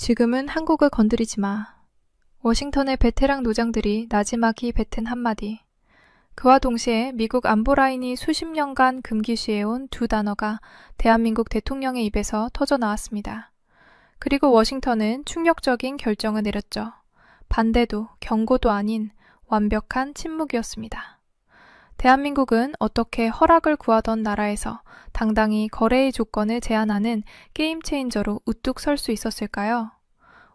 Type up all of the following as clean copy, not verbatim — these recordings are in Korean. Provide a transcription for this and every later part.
지금은 한국을 건드리지 마. 워싱턴의 베테랑 노장들이 나지막이 뱉은 한마디. 그와 동시에 미국 안보라인이 수십 년간 금기시해온 두 단어가 대한민국 대통령의 입에서 터져 나왔습니다. 그리고 워싱턴은 충격적인 결정을 내렸죠. 반대도 경고도 아닌 완벽한 침묵이었습니다. 대한민국은 어떻게 허락을 구하던 나라에서 당당히 거래의 조건을 제한하는 게임 체인저로 우뚝 설 수 있었을까요?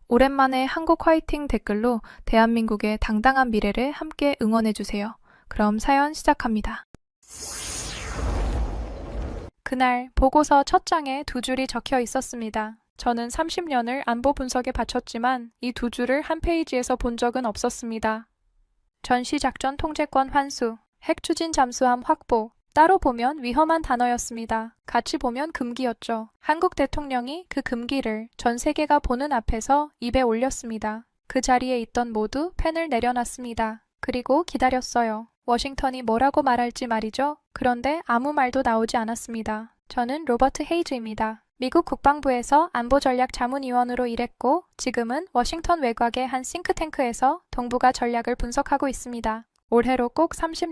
오랜만에 한국 화이팅 댓글로 대한민국의 당당한 미래를 함께 응원해주세요. 그럼 사연 시작합니다. 그날 보고서 첫 장에 두 줄이 적혀 있었습니다. 저는 30년을 안보 분석에 바쳤지만 이 두 줄을 한 페이지에서 본 적은 없었습니다. 전시작전 통제권 환수, 핵추진 잠수함 확보, 따로 보면 위험한 단어였습니다. 같이 보면 금기였죠. 한국 대통령이 그 금기를 전 세계가 보는 앞에서 입에 올렸습니다. 그 자리에 있던 모두 펜을 내려놨습니다. 그리고 기다렸어요. 워싱턴이 뭐라고 말할지 말이죠. 그런데 아무 말도 나오지 않았습니다. 저는 로버트 헤이즈입니다. 미국 국방부에서 안보전략 자문위원으로 일했고 지금은 워싱턴 외곽의 한 싱크탱크에서 동북아 전략을 분석하고 있습니다. 올해로 꼭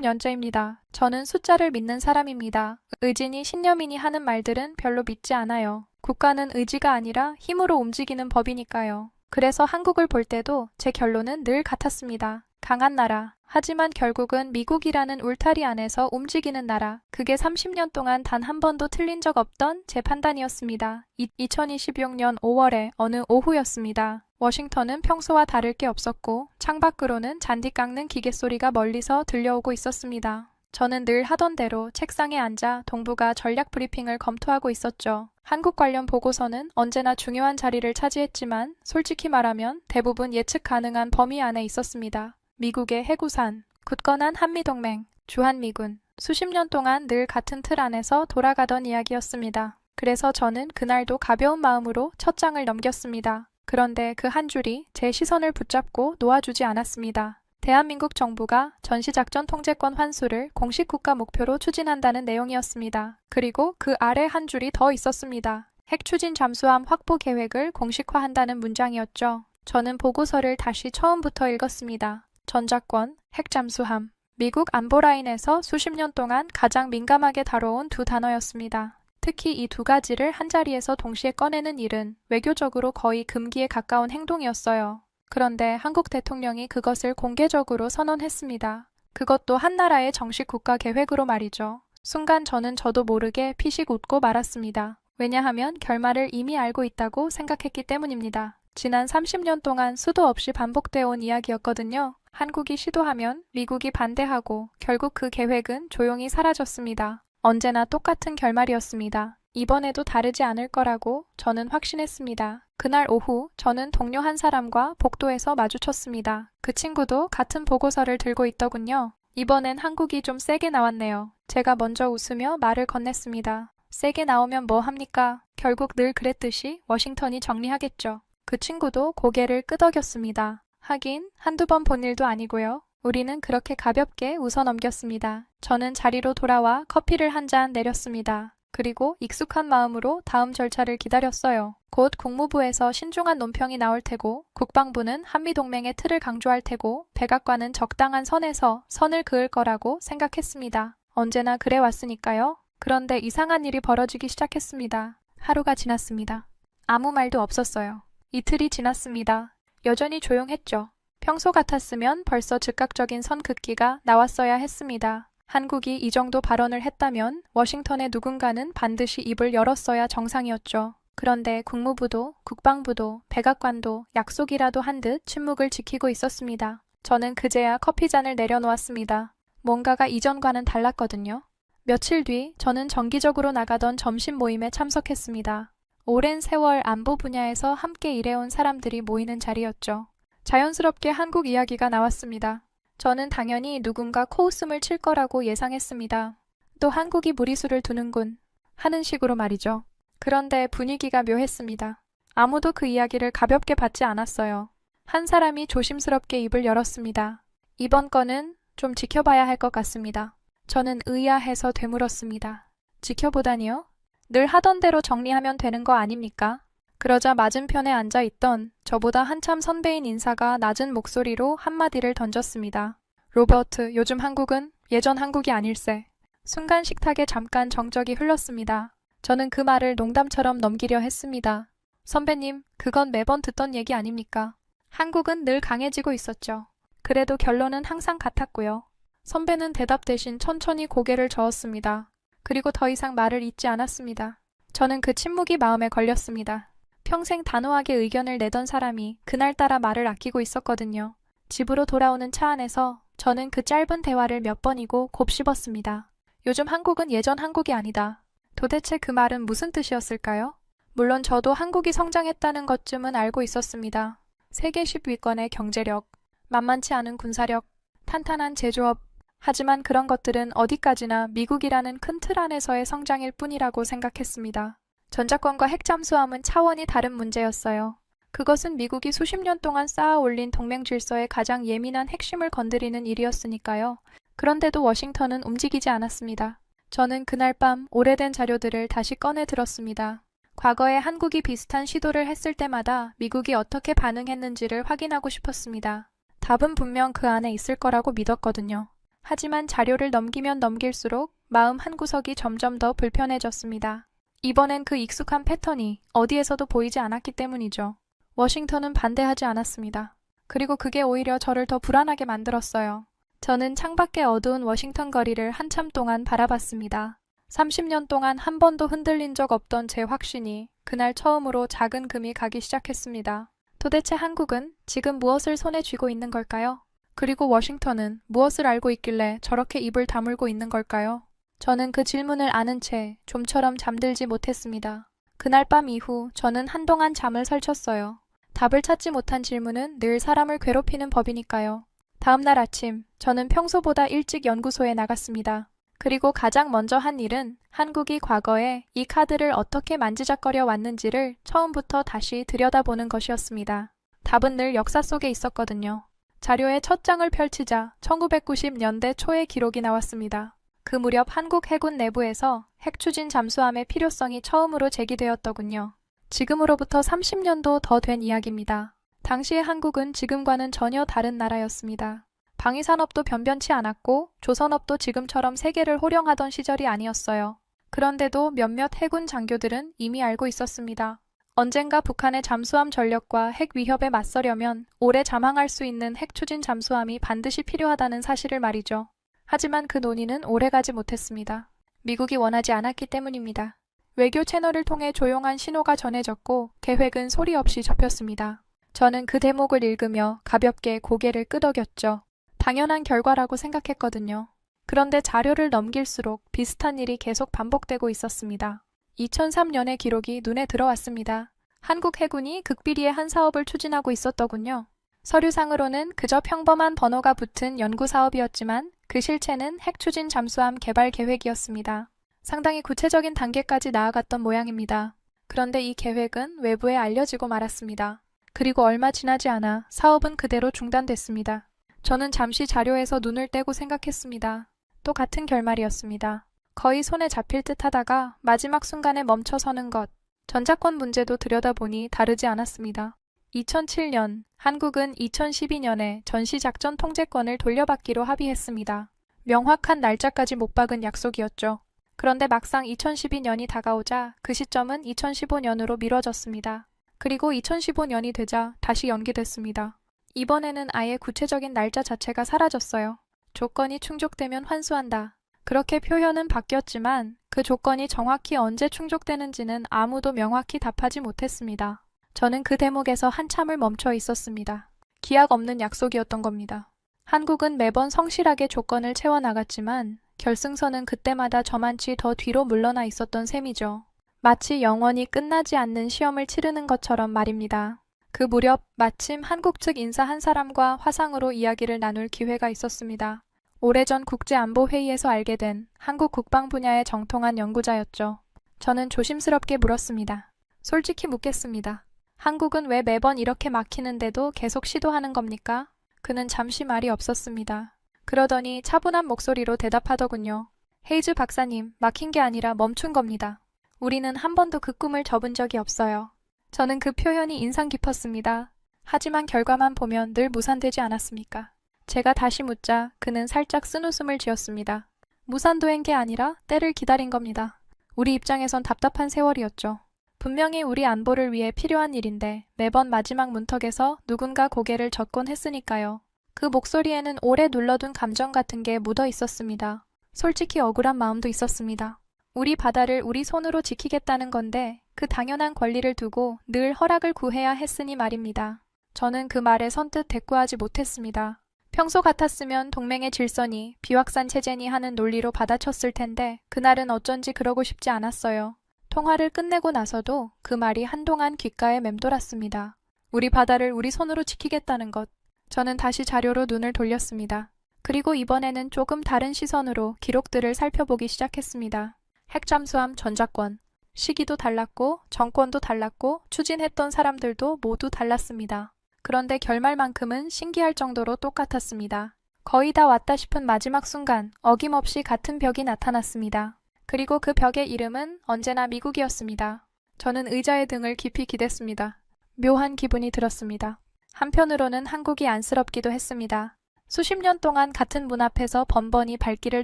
30년째입니다. 저는 숫자를 믿는 사람입니다. 의진이 신념이니 하는 말들은 별로 믿지 않아요. 국가는 의지가 아니라 힘으로 움직이는 법이니까요. 그래서 한국을 볼 때도 제 결론은 늘 같았습니다. 강한 나라. 하지만 결국은 미국이라는 울타리 안에서 움직이는 나라. 그게 30년 동안 단 한 번도 틀린 적 없던 제 판단이었습니다. 2026년 5월의 어느 오후였습니다. 워싱턴은 평소와 다를 게 없었고 창밖으로는 잔디 깎는 기계 소리가 멀리서 들려오고 있었습니다. 저는 늘 하던 대로 책상에 앉아 동북아 전략 브리핑을 검토하고 있었죠. 한국 관련 보고서는 언제나 중요한 자리를 차지했지만 솔직히 말하면 대부분 예측 가능한 범위 안에 있었습니다. 미국의 해구산, 굳건한 한미동맹, 주한미군, 수십 년 동안 늘 같은 틀 안에서 돌아가던 이야기였습니다. 그래서 저는 그날도 가벼운 마음으로 첫 장을 넘겼습니다. 그런데 그 한 줄이 제 시선을 붙잡고 놓아주지 않았습니다. 대한민국 정부가 전시작전 통제권 환수를 공식 국가 목표로 추진한다는 내용이었습니다. 그리고 그 아래 한 줄이 더 있었습니다. 핵추진 잠수함 확보 계획을 공식화한다는 문장이었죠. 저는 보고서를 다시 처음부터 읽었습니다. 전작권, 핵잠수함, 미국 안보라인에서 수십 년 동안 가장 민감하게 다뤄온 두 단어였습니다. 특히 이 두 가지를 한자리에서 동시에 꺼내는 일은 외교적으로 거의 금기에 가까운 행동이었어요. 그런데 한국 대통령이 그것을 공개적으로 선언했습니다. 그것도 한 나라의 정식 국가 계획으로 말이죠. 순간 저도 모르게 피식 웃고 말았습니다. 왜냐하면 결말을 이미 알고 있다고 생각했기 때문입니다. 지난 30년 동안 수도 없이 반복되어 온 이야기였거든요. 한국이 시도하면 미국이 반대하고 결국 그 계획은 조용히 사라졌습니다. 언제나 똑같은 결말이었습니다. 이번에도 다르지 않을 거라고 저는 확신했습니다. 그날 오후 저는 동료 한 사람과 복도에서 마주쳤습니다. 그 친구도 같은 보고서를 들고 있더군요. 이번엔 한국이 좀 세게 나왔네요. 제가 먼저 웃으며 말을 건넸습니다. 세게 나오면 뭐 합니까? 결국 늘 그랬듯이 워싱턴이 정리하겠죠. 그 친구도 고개를 끄덕였습니다. 하긴 한두 번 본 일도 아니고요. 우리는 그렇게 가볍게 웃어 넘겼습니다. 저는 자리로 돌아와 커피를 한 잔 내렸습니다. 그리고 익숙한 마음으로 다음 절차를 기다렸어요. 곧 국무부에서 신중한 논평이 나올 테고 국방부는 한미동맹의 틀을 강조할 테고 백악관은 적당한 선에서 선을 그을 거라고 생각했습니다. 언제나 그래 왔으니까요. 그런데 이상한 일이 벌어지기 시작했습니다. 하루가 지났습니다. 아무 말도 없었어요. 이틀이 지났습니다. 여전히 조용했죠. 평소 같았으면 벌써 즉각적인 선 긋기가 나왔어야 했습니다. 한국이 이 정도 발언을 했다면 워싱턴의 누군가는 반드시 입을 열었어야 정상이었죠. 그런데 국무부도 국방부도 백악관도 약속이라도 한 듯 침묵을 지키고 있었습니다. 저는 그제야 커피잔을 내려놓았습니다. 뭔가가 이전과는 달랐거든요. 며칠 뒤 저는 정기적으로 나가던 점심 모임에 참석했습니다. 오랜 세월 안보 분야에서 함께 일해온 사람들이 모이는 자리였죠. 자연스럽게 한국 이야기가 나왔습니다. 저는 당연히 누군가 코웃음을 칠 거라고 예상했습니다. 또 한국이 무리수를 두는군 하는 식으로 말이죠. 그런데 분위기가 묘했습니다. 아무도 그 이야기를 가볍게 받지 않았어요. 한 사람이 조심스럽게 입을 열었습니다. 이번 건은 좀 지켜봐야 할 것 같습니다. 저는 의아해서 되물었습니다. 지켜보다니요? 늘 하던 대로 정리하면 되는 거 아닙니까? 그러자 맞은편에 앉아있던 저보다 한참 선배인 인사가 낮은 목소리로 한마디를 던졌습니다. 로버트, 요즘 한국은 예전 한국이 아닐세. 순간 식탁에 잠깐 정적이 흘렀습니다. 저는 그 말을 농담처럼 넘기려 했습니다. 선배님, 그건 매번 듣던 얘기 아닙니까? 한국은 늘 강해지고 있었죠. 그래도 결론은 항상 같았고요. 선배는 대답 대신 천천히 고개를 저었습니다. 그리고 더 이상 말을 잇지 않았습니다. 저는 그 침묵이 마음에 걸렸습니다. 평생 단호하게 의견을 내던 사람이 그날따라 말을 아끼고 있었거든요. 집으로 돌아오는 차 안에서 저는 그 짧은 대화를 몇 번이고 곱씹었습니다. 요즘 한국은 예전 한국이 아니다. 도대체 그 말은 무슨 뜻이었을까요? 물론 저도 한국이 성장했다는 것쯤은 알고 있었습니다. 세계 10위권의 경제력, 만만치 않은 군사력, 탄탄한 제조업. 하지만 그런 것들은 어디까지나 미국이라는 큰 틀 안에서의 성장일 뿐이라고 생각했습니다. 전자권과 핵잠수함은 차원이 다른 문제였어요. 그것은 미국이 수십 년 동안 쌓아 올린 동맹 질서의 가장 예민한 핵심을 건드리는 일이었으니까요. 그런데도 워싱턴은 움직이지 않았습니다. 저는 그날 밤 오래된 자료들을 다시 꺼내 들었습니다. 과거에 한국이 비슷한 시도를 했을 때마다 미국이 어떻게 반응했는지를 확인하고 싶었습니다. 답은 분명 그 안에 있을 거라고 믿었거든요. 하지만 자료를 넘기면 넘길수록 마음 한구석이 점점 더 불편해졌습니다. 이번엔 그 익숙한 패턴이 어디에서도 보이지 않았기 때문이죠. 워싱턴은 반대하지 않았습니다. 그리고 그게 오히려 저를 더 불안하게 만들었어요. 저는 창밖의 어두운 워싱턴 거리를 한참 동안 바라봤습니다. 30년 동안 한 번도 흔들린 적 없던 제 확신이 그날 처음으로 작은 금이 가기 시작했습니다. 도대체 한국은 지금 무엇을 손에 쥐고 있는 걸까요? 그리고 워싱턴은 무엇을 알고 있길래 저렇게 입을 다물고 있는 걸까요? 저는 그 질문을 아는 채 좀처럼 잠들지 못했습니다. 그날 밤 이후 저는 한동안 잠을 설쳤어요. 답을 찾지 못한 질문은 늘 사람을 괴롭히는 법이니까요. 다음 날 아침, 저는 평소보다 일찍 연구소에 나갔습니다. 그리고 가장 먼저 한 일은 한국이 과거에 이 카드를 어떻게 만지작거려 왔는지를 처음부터 다시 들여다보는 것이었습니다. 답은 늘 역사 속에 있었거든요. 자료의 첫 장을 펼치자 1990년대 초의 기록이 나왔습니다. 그 무렵 한국 해군 내부에서 핵추진 잠수함의 필요성이 처음으로 제기되었더군요. 지금으로부터 30년도 더 된 이야기입니다. 당시의 한국은 지금과는 전혀 다른 나라였습니다. 방위산업도 변변치 않았고 조선업도 지금처럼 세계를 호령하던 시절이 아니었어요. 그런데도 몇몇 해군 장교들은 이미 알고 있었습니다. 언젠가 북한의 잠수함 전력과 핵 위협에 맞서려면 오래 잠항할 수 있는 핵추진 잠수함이 반드시 필요하다는 사실을 말이죠. 하지만 그 논의는 오래가지 못했습니다. 미국이 원하지 않았기 때문입니다. 외교 채널을 통해 조용한 신호가 전해졌고 계획은 소리 없이 접혔습니다. 저는 그 대목을 읽으며 가볍게 고개를 끄덕였죠. 당연한 결과라고 생각했거든요. 그런데 자료를 넘길수록 비슷한 일이 계속 반복되고 있었습니다. 2003년의 기록이 눈에 들어왔습니다. 한국 해군이 극비리의 한 사업을 추진하고 있었더군요. 서류상으로는 그저 평범한 번호가 붙은 연구사업이었지만 그 실체는 핵추진 잠수함 개발 계획이었습니다. 상당히 구체적인 단계까지 나아갔던 모양입니다. 그런데 이 계획은 외부에 알려지고 말았습니다. 그리고 얼마 지나지 않아 사업은 그대로 중단됐습니다. 저는 잠시 자료에서 눈을 떼고 생각했습니다. 또 같은 결말이었습니다. 거의 손에 잡힐 듯 하다가 마지막 순간에 멈춰서는 것. 전자권 문제도 들여다보니 다르지 않았습니다. 2007년, 한국은 2012년에 전시작전 통제권을 돌려받기로 합의했습니다. 명확한 날짜까지 못 박은 약속이었죠. 그런데 막상 2012년이 다가오자 그 시점은 2015년으로 미뤄졌습니다. 그리고 2015년이 되자 다시 연기됐습니다. 이번에는 아예 구체적인 날짜 자체가 사라졌어요. 조건이 충족되면 환수한다. 그렇게 표현은 바뀌었지만 그 조건이 정확히 언제 충족되는지는 아무도 명확히 답하지 못했습니다. 저는 그 대목에서 한참을 멈춰 있었습니다. 기약 없는 약속이었던 겁니다. 한국은 매번 성실하게 조건을 채워나갔지만 결승선은 그때마다 저만치 더 뒤로 물러나 있었던 셈이죠. 마치 영원히 끝나지 않는 시험을 치르는 것처럼 말입니다. 그 무렵 마침 한국 측 인사 한 사람과 화상으로 이야기를 나눌 기회가 있었습니다. 오래전 국제안보회의에서 알게 된 한국 국방 분야의 정통한 연구자였죠. 저는 조심스럽게 물었습니다. 솔직히 묻겠습니다. 한국은 왜 매번 이렇게 막히는데도 계속 시도하는 겁니까? 그는 잠시 말이 없었습니다. 그러더니 차분한 목소리로 대답하더군요. 헤이즈 박사님, 막힌 게 아니라 멈춘 겁니다. 우리는 한 번도 그 꿈을 접은 적이 없어요. 저는 그 표현이 인상 깊었습니다. 하지만 결과만 보면 늘 무산되지 않았습니까? 제가 다시 묻자 그는 살짝 쓴웃음을 지었습니다. 무산도인 게 아니라 때를 기다린 겁니다. 우리 입장에선 답답한 세월이었죠. 분명히 우리 안보를 위해 필요한 일인데 매번 마지막 문턱에서 누군가 고개를 젓곤 했으니까요. 그 목소리에는 오래 눌러둔 감정 같은 게 묻어 있었습니다. 솔직히 억울한 마음도 있었습니다. 우리 바다를 우리 손으로 지키겠다는 건데 그 당연한 권리를 두고 늘 허락을 구해야 했으니 말입니다. 저는 그 말에 선뜻 대꾸하지 못했습니다. 평소 같았으면 동맹의 질서니 비확산 체제니 하는 논리로 받아쳤을 텐데 그날은 어쩐지 그러고 싶지 않았어요. 통화를 끝내고 나서도 그 말이 한동안 귓가에 맴돌았습니다. 우리 바다를 우리 손으로 지키겠다는 것. 저는 다시 자료로 눈을 돌렸습니다. 그리고 이번에는 조금 다른 시선으로 기록들을 살펴보기 시작했습니다. 핵잠수함 전작권. 시기도 달랐고 정권도 달랐고 추진했던 사람들도 모두 달랐습니다. 그런데 결말만큼은 신기할 정도로 똑같았습니다. 거의 다 왔다 싶은 마지막 순간 어김없이 같은 벽이 나타났습니다. 그리고 그 벽의 이름은 언제나 미국이었습니다. 저는 의자의 등을 깊이 기댔습니다. 묘한 기분이 들었습니다. 한편으로는 한국이 안쓰럽기도 했습니다. 수십 년 동안 같은 문 앞에서 번번이 발길을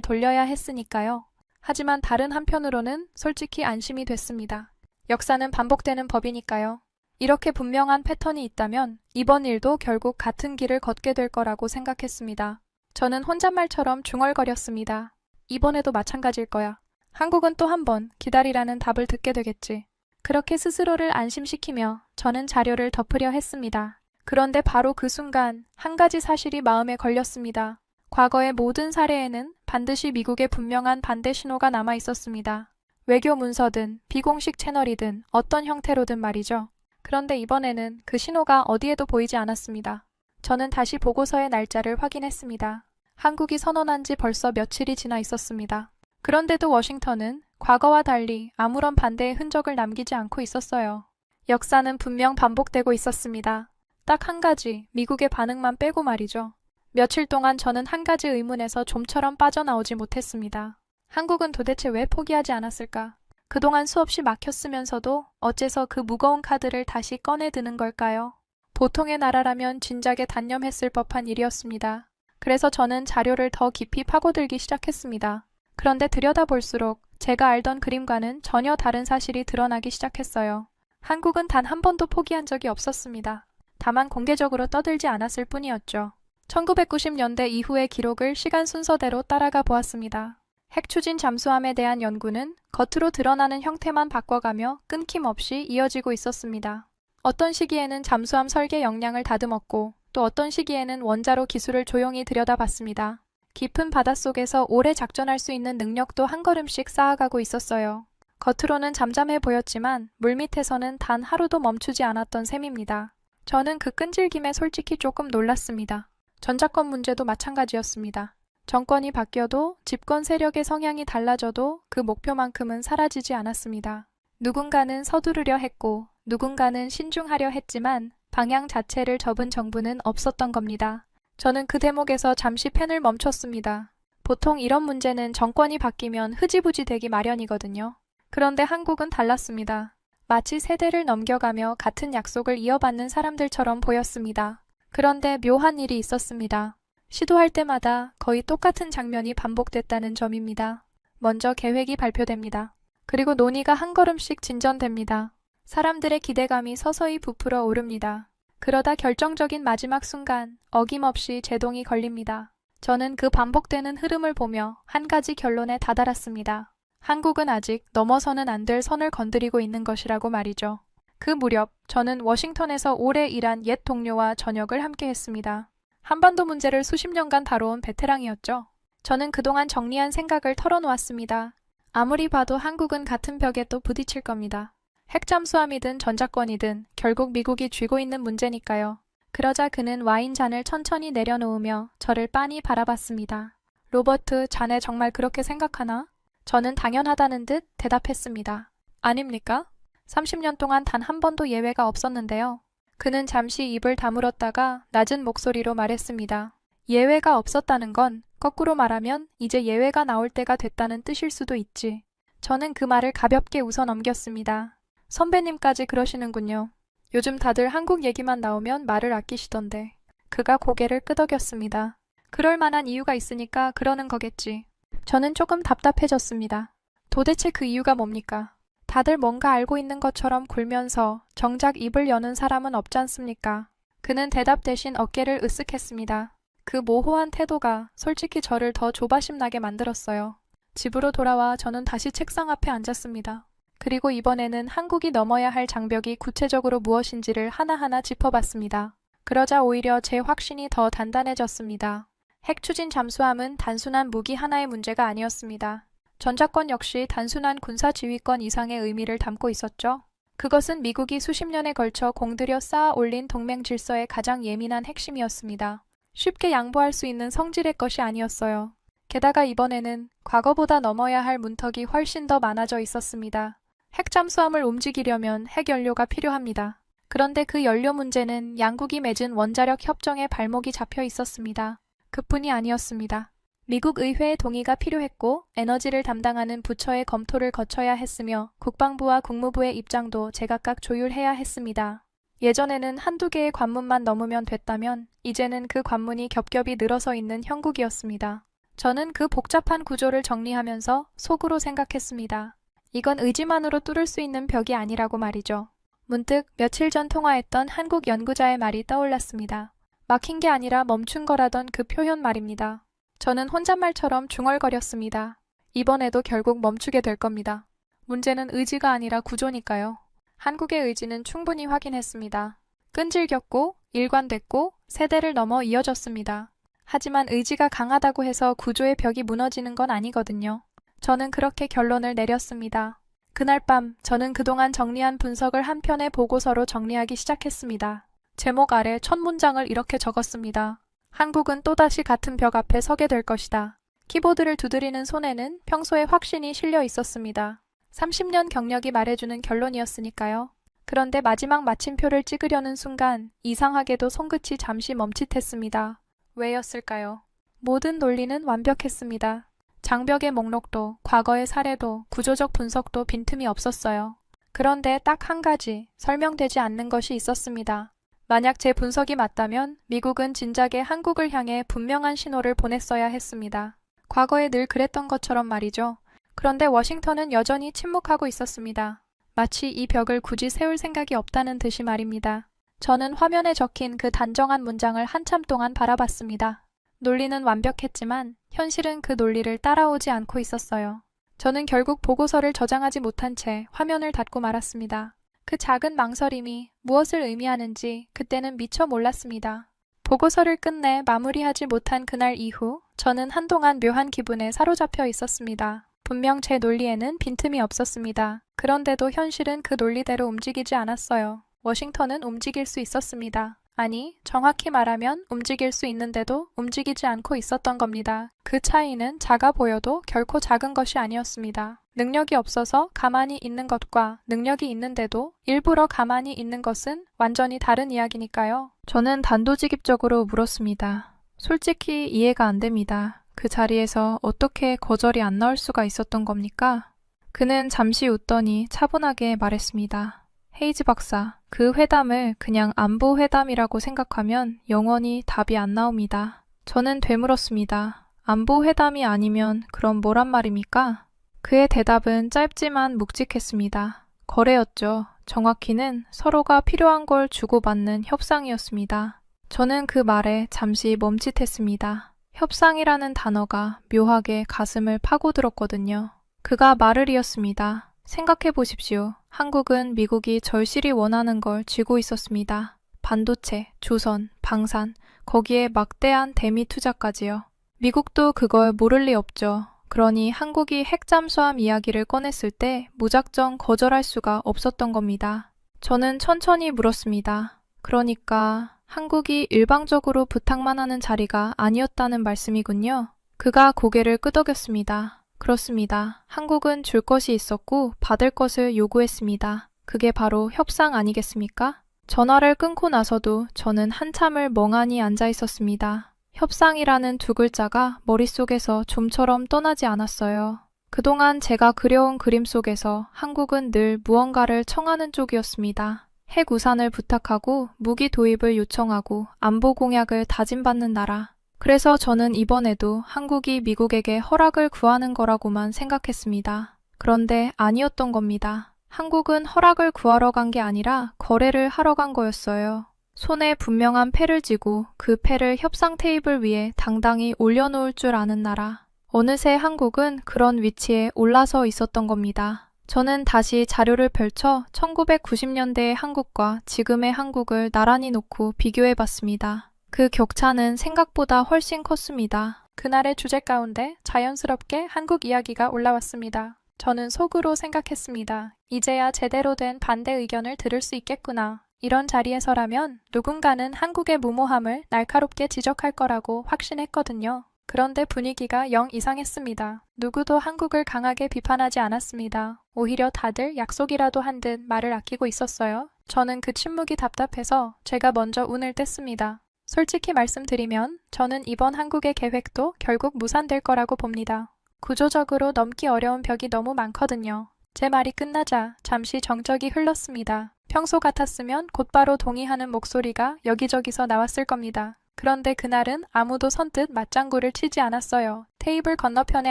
돌려야 했으니까요. 하지만 다른 한편으로는 솔직히 안심이 됐습니다. 역사는 반복되는 법이니까요. 이렇게 분명한 패턴이 있다면 이번 일도 결국 같은 길을 걷게 될 거라고 생각했습니다. 저는 혼잣말처럼 중얼거렸습니다. 이번에도 마찬가지일 거야. 한국은 또 한 번 기다리라는 답을 듣게 되겠지. 그렇게 스스로를 안심시키며 저는 자료를 덮으려 했습니다. 그런데 바로 그 순간 한 가지 사실이 마음에 걸렸습니다. 과거의 모든 사례에는 반드시 미국의 분명한 반대 신호가 남아 있었습니다. 외교 문서든 비공식 채널이든 어떤 형태로든 말이죠. 그런데 이번에는 그 신호가 어디에도 보이지 않았습니다. 저는 다시 보고서의 날짜를 확인했습니다. 한국이 선언한 지 벌써 며칠이 지나 있었습니다. 그런데도 워싱턴은 과거와 달리 아무런 반대의 흔적을 남기지 않고 있었어요. 역사는 분명 반복되고 있었습니다. 딱 한 가지, 미국의 반응만 빼고 말이죠. 며칠 동안 저는 한 가지 의문에서 좀처럼 빠져나오지 못했습니다. 한국은 도대체 왜 포기하지 않았을까? 그동안 수없이 막혔으면서도 어째서 그 무거운 카드를 다시 꺼내드는 걸까요? 보통의 나라라면 진작에 단념했을 법한 일이었습니다. 그래서 저는 자료를 더 깊이 파고들기 시작했습니다. 그런데 들여다볼수록 제가 알던 그림과는 전혀 다른 사실이 드러나기 시작했어요. 한국은 단 한 번도 포기한 적이 없었습니다. 다만 공개적으로 떠들지 않았을 뿐이었죠. 1990년대 이후의 기록을 시간 순서대로 따라가 보았습니다. 핵추진 잠수함에 대한 연구는 겉으로 드러나는 형태만 바꿔가며 끊김없이 이어지고 있었습니다. 어떤 시기에는 잠수함 설계 역량을 다듬었고 또 어떤 시기에는 원자로 기술을 조용히 들여다봤습니다. 깊은 바닷속에서 오래 작전할 수 있는 능력도 한 걸음씩 쌓아가고 있었어요. 겉으로는 잠잠해 보였지만 물밑에서는 단 하루도 멈추지 않았던 셈입니다. 저는 그 끈질김에 솔직히 조금 놀랐습니다. 전작권 문제도 마찬가지였습니다. 정권이 바뀌어도 집권 세력의 성향이 달라져도 그 목표만큼은 사라지지 않았습니다. 누군가는 서두르려 했고 누군가는 신중하려 했지만 방향 자체를 접은 정부는 없었던 겁니다. 저는 그 대목에서 잠시 펜을 멈췄습니다. 보통 이런 문제는 정권이 바뀌면 흐지부지 되기 마련이거든요. 그런데 한국은 달랐습니다. 마치 세대를 넘겨가며 같은 약속을 이어받는 사람들처럼 보였습니다. 그런데 묘한 일이 있었습니다. 시도할 때마다 거의 똑같은 장면이 반복됐다는 점입니다. 먼저 계획이 발표됩니다. 그리고 논의가 한 걸음씩 진전됩니다. 사람들의 기대감이 서서히 부풀어 오릅니다. 그러다 결정적인 마지막 순간 어김없이 제동이 걸립니다. 저는 그 반복되는 흐름을 보며 한 가지 결론에 다다랐습니다. 한국은 아직 넘어서는 안 될 선을 건드리고 있는 것이라고 말이죠. 그 무렵 저는 워싱턴에서 오래 일한 옛 동료와 저녁을 함께 했습니다. 한반도 문제를 수십 년간 다뤄온 베테랑이었죠. 저는 그동안 정리한 생각을 털어놓았습니다. 아무리 봐도 한국은 같은 벽에 또 부딪힐 겁니다. 핵잠수함이든 전작권이든 결국 미국이 쥐고 있는 문제니까요. 그러자 그는 와인잔을 천천히 내려놓으며 저를 빤히 바라봤습니다. 로버트, 자네 정말 그렇게 생각하나? 저는 당연하다는 듯 대답했습니다. 아닙니까? 30년 동안 단 한 번도 예외가 없었는데요. 그는 잠시 입을 다물었다가 낮은 목소리로 말했습니다. 예외가 없었다는 건 거꾸로 말하면 이제 예외가 나올 때가 됐다는 뜻일 수도 있지. 저는 그 말을 가볍게 웃어 넘겼습니다. 선배님까지 그러시는군요. 요즘 다들 한국 얘기만 나오면 말을 아끼시던데. 그가 고개를 끄덕였습니다. 그럴 만한 이유가 있으니까 그러는 거겠지. 저는 조금 답답해졌습니다. 도대체 그 이유가 뭡니까? 다들 뭔가 알고 있는 것처럼 굴면서 정작 입을 여는 사람은 없지 않습니까? 그는 대답 대신 어깨를 으쓱했습니다. 그 모호한 태도가 솔직히 저를 더 조바심 나게 만들었어요. 집으로 돌아와 저는 다시 책상 앞에 앉았습니다. 그리고 이번에는 한국이 넘어야 할 장벽이 구체적으로 무엇인지를 하나하나 짚어봤습니다. 그러자 오히려 제 확신이 더 단단해졌습니다. 핵추진 잠수함은 단순한 무기 하나의 문제가 아니었습니다. 전작권 역시 단순한 군사지휘권 이상의 의미를 담고 있었죠. 그것은 미국이 수십 년에 걸쳐 공들여 쌓아 올린 동맹 질서의 가장 예민한 핵심이었습니다. 쉽게 양보할 수 있는 성질의 것이 아니었어요. 게다가 이번에는 과거보다 넘어야 할 문턱이 훨씬 더 많아져 있었습니다. 핵잠수함을 움직이려면 핵연료가 필요합니다. 그런데 그 연료 문제는 양국이 맺은 원자력 협정에 발목이 잡혀 있었습니다. 그뿐이 아니었습니다. 미국 의회의 동의가 필요했고 에너지를 담당하는 부처의 검토를 거쳐야 했으며 국방부와 국무부의 입장도 제각각 조율해야 했습니다. 예전에는 한두 개의 관문만 넘으면 됐다면 이제는 그 관문이 겹겹이 늘어서 있는 형국이었습니다. 저는 그 복잡한 구조를 정리하면서 속으로 생각했습니다. 이건 의지만으로 뚫을 수 있는 벽이 아니라고 말이죠. 문득 며칠 전 통화했던 한국 연구자의 말이 떠올랐습니다. 막힌 게 아니라 멈춘 거라던 그 표현 말입니다. 저는 혼잣말처럼 중얼거렸습니다. 이번에도 결국 멈추게 될 겁니다. 문제는 의지가 아니라 구조니까요. 한국의 의지는 충분히 확인했습니다. 끈질겼고 일관됐고 세대를 넘어 이어졌습니다. 하지만 의지가 강하다고 해서 구조의 벽이 무너지는 건 아니거든요. 저는 그렇게 결론을 내렸습니다. 그날 밤 저는 그동안 정리한 분석을 한 편의 보고서로 정리하기 시작했습니다. 제목 아래 첫 문장을 이렇게 적었습니다. 한국은 또다시 같은 벽 앞에 서게 될 것이다. 키보드를 두드리는 손에는 평소의 확신이 실려 있었습니다. 30년 경력이 말해주는 결론이었으니까요. 그런데 마지막 마침표를 찍으려는 순간 이상하게도 손끝이 잠시 멈칫했습니다. 왜였을까요? 모든 논리는 완벽했습니다. 장벽의 목록도 과거의 사례도 구조적 분석도 빈틈이 없었어요. 그런데 딱 한 가지 설명되지 않는 것이 있었습니다. 만약 제 분석이 맞다면 미국은 진작에 한국을 향해 분명한 신호를 보냈어야 했습니다. 과거에 늘 그랬던 것처럼 말이죠. 그런데 워싱턴은 여전히 침묵하고 있었습니다. 마치 이 벽을 굳이 세울 생각이 없다는 듯이 말입니다. 저는 화면에 적힌 그 단정한 문장을 한참 동안 바라봤습니다. 논리는 완벽했지만 현실은 그 논리를 따라오지 않고 있었어요. 저는 결국 보고서를 저장하지 못한 채 화면을 닫고 말았습니다. 그 작은 망설임이 무엇을 의미하는지 그때는 미처 몰랐습니다. 보고서를 끝내 마무리하지 못한 그날 이후 저는 한동안 묘한 기분에 사로잡혀 있었습니다. 분명 제 논리에는 빈틈이 없었습니다. 그런데도 현실은 그 논리대로 움직이지 않았어요. 워싱턴은 움직일 수 있었습니다. 아니, 정확히 말하면 움직일 수 있는데도 움직이지 않고 있었던 겁니다. 그 차이는 작아 보여도 결코 작은 것이 아니었습니다. 능력이 없어서 가만히 있는 것과 능력이 있는데도 일부러 가만히 있는 것은 완전히 다른 이야기니까요. 저는 단도직입적으로 물었습니다. 솔직히 이해가 안 됩니다. 그 자리에서 어떻게 거절이 안 나올 수가 있었던 겁니까? 그는 잠시 웃더니 차분하게 말했습니다. 헤이즈 박사, 그 회담을 그냥 안보 회담이라고 생각하면 영원히 답이 안 나옵니다. 저는 되물었습니다. 안보 회담이 아니면 그럼 뭐란 말입니까? 그의 대답은 짧지만 묵직했습니다. 거래였죠. 정확히는 서로가 필요한 걸 주고받는 협상이었습니다. 저는 그 말에 잠시 멈칫했습니다. 협상이라는 단어가 묘하게 가슴을 파고들었거든요. 그가 말을 이었습니다. 생각해 보십시오. 한국은 미국이 절실히 원하는 걸 쥐고 있었습니다. 반도체, 조선, 방산, 거기에 막대한 대미 투자까지요. 미국도 그걸 모를 리 없죠. 그러니 한국이 핵잠수함 이야기를 꺼냈을 때 무작정 거절할 수가 없었던 겁니다. 저는 천천히 물었습니다. 그러니까 한국이 일방적으로 부탁만 하는 자리가 아니었다는 말씀이군요. 그가 고개를 끄덕였습니다. 그렇습니다. 한국은 줄 것이 있었고 받을 것을 요구했습니다. 그게 바로 협상 아니겠습니까? 전화를 끊고 나서도 저는 한참을 멍하니 앉아 있었습니다. 협상이라는 두 글자가 머릿속에서 좀처럼 떠나지 않았어요. 그동안 제가 그려온 그림 속에서 한국은 늘 무언가를 청하는 쪽이었습니다. 핵우산을 부탁하고 무기 도입을 요청하고 안보 공약을 다짐받는 나라. 그래서 저는 이번에도 한국이 미국에게 허락을 구하는 거라고만 생각했습니다. 그런데 아니었던 겁니다. 한국은 허락을 구하러 간 게 아니라 거래를 하러 간 거였어요. 손에 분명한 패를 쥐고 그 패를 협상 테이블 위에 당당히 올려놓을 줄 아는 나라. 어느새 한국은 그런 위치에 올라서 있었던 겁니다. 저는 다시 자료를 펼쳐 1990년대의 한국과 지금의 한국을 나란히 놓고 비교해봤습니다. 그 격차는 생각보다 훨씬 컸습니다. 그날의 주제 가운데 자연스럽게 한국 이야기가 올라왔습니다. 저는 속으로 생각했습니다. 이제야 제대로 된 반대 의견을 들을 수 있겠구나. 이런 자리에서라면 누군가는 한국의 무모함을 날카롭게 지적할 거라고 확신했거든요. 그런데 분위기가 영 이상했습니다. 누구도 한국을 강하게 비판하지 않았습니다. 오히려 다들 약속이라도 한 듯 말을 아끼고 있었어요. 저는 그 침묵이 답답해서 제가 먼저 운을 뗐습니다. 솔직히 말씀드리면 저는 이번 한국의 계획도 결국 무산될 거라고 봅니다. 구조적으로 넘기 어려운 벽이 너무 많거든요. 제 말이 끝나자 잠시 정적이 흘렀습니다. 평소 같았으면 곧바로 동의하는 목소리가 여기저기서 나왔을 겁니다. 그런데 그날은 아무도 선뜻 맞장구를 치지 않았어요. 테이블 건너편에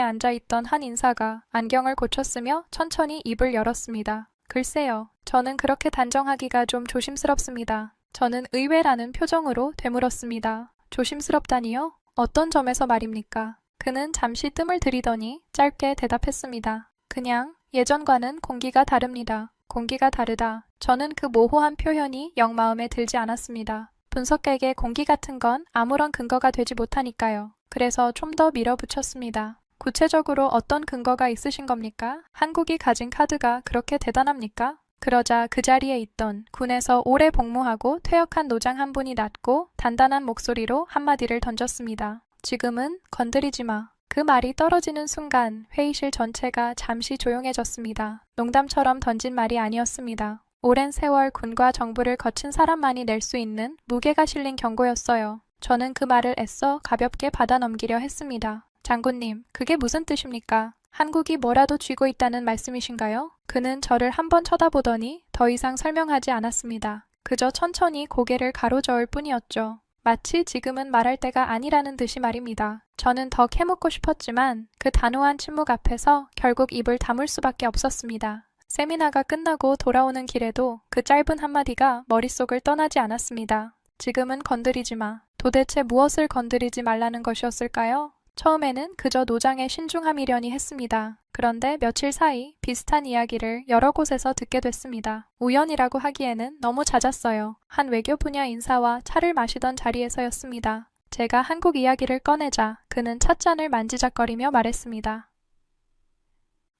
앉아있던 한 인사가 안경을 고쳤으며 천천히 입을 열었습니다. 글쎄요, 저는 그렇게 단정하기가 좀 조심스럽습니다. 저는 의외라는 표정으로 되물었습니다. 조심스럽다니요? 어떤 점에서 말입니까? 그는 잠시 뜸을 들이더니 짧게 대답했습니다. 그냥 예전과는 공기가 다릅니다. 공기가 다르다. 저는 그 모호한 표현이 영 마음에 들지 않았습니다. 분석객의 공기 같은 건 아무런 근거가 되지 못하니까요. 그래서 좀 더 밀어붙였습니다. 구체적으로 어떤 근거가 있으신 겁니까? 한국이 가진 카드가 그렇게 대단합니까? 그러자 그 자리에 있던 군에서 오래 복무하고 퇴역한 노장 한 분이 낮고 단단한 목소리로 한마디를 던졌습니다. 지금은 건드리지 마. 그 말이 떨어지는 순간 회의실 전체가 잠시 조용해졌습니다. 농담처럼 던진 말이 아니었습니다. 오랜 세월 군과 정부를 거친 사람만이 낼 수 있는 무게가 실린 경고였어요. 저는 그 말을 애써 가볍게 받아 넘기려 했습니다. 장군님, 그게 무슨 뜻입니까? 한국이 뭐라도 쥐고 있다는 말씀이신가요? 그는 저를 한번 쳐다보더니 더 이상 설명하지 않았습니다. 그저 천천히 고개를 가로저을 뿐이었죠. 마치 지금은 말할 때가 아니라는 듯이 말입니다. 저는 더 캐묻고 싶었지만 그 단호한 침묵 앞에서 결국 입을 다물 수밖에 없었습니다. 세미나가 끝나고 돌아오는 길에도 그 짧은 한마디가 머릿속을 떠나지 않았습니다. 지금은 건드리지 마. 도대체 무엇을 건드리지 말라는 것이었을까요? 처음에는 그저 노장의 신중함이려니 했습니다. 그런데 며칠 사이 비슷한 이야기를 여러 곳에서 듣게 됐습니다. 우연이라고 하기에는 너무 잦았어요. 한 외교 분야 인사와 차를 마시던 자리에서였습니다. 제가 한국 이야기를 꺼내자 그는 찻잔을 만지작거리며 말했습니다.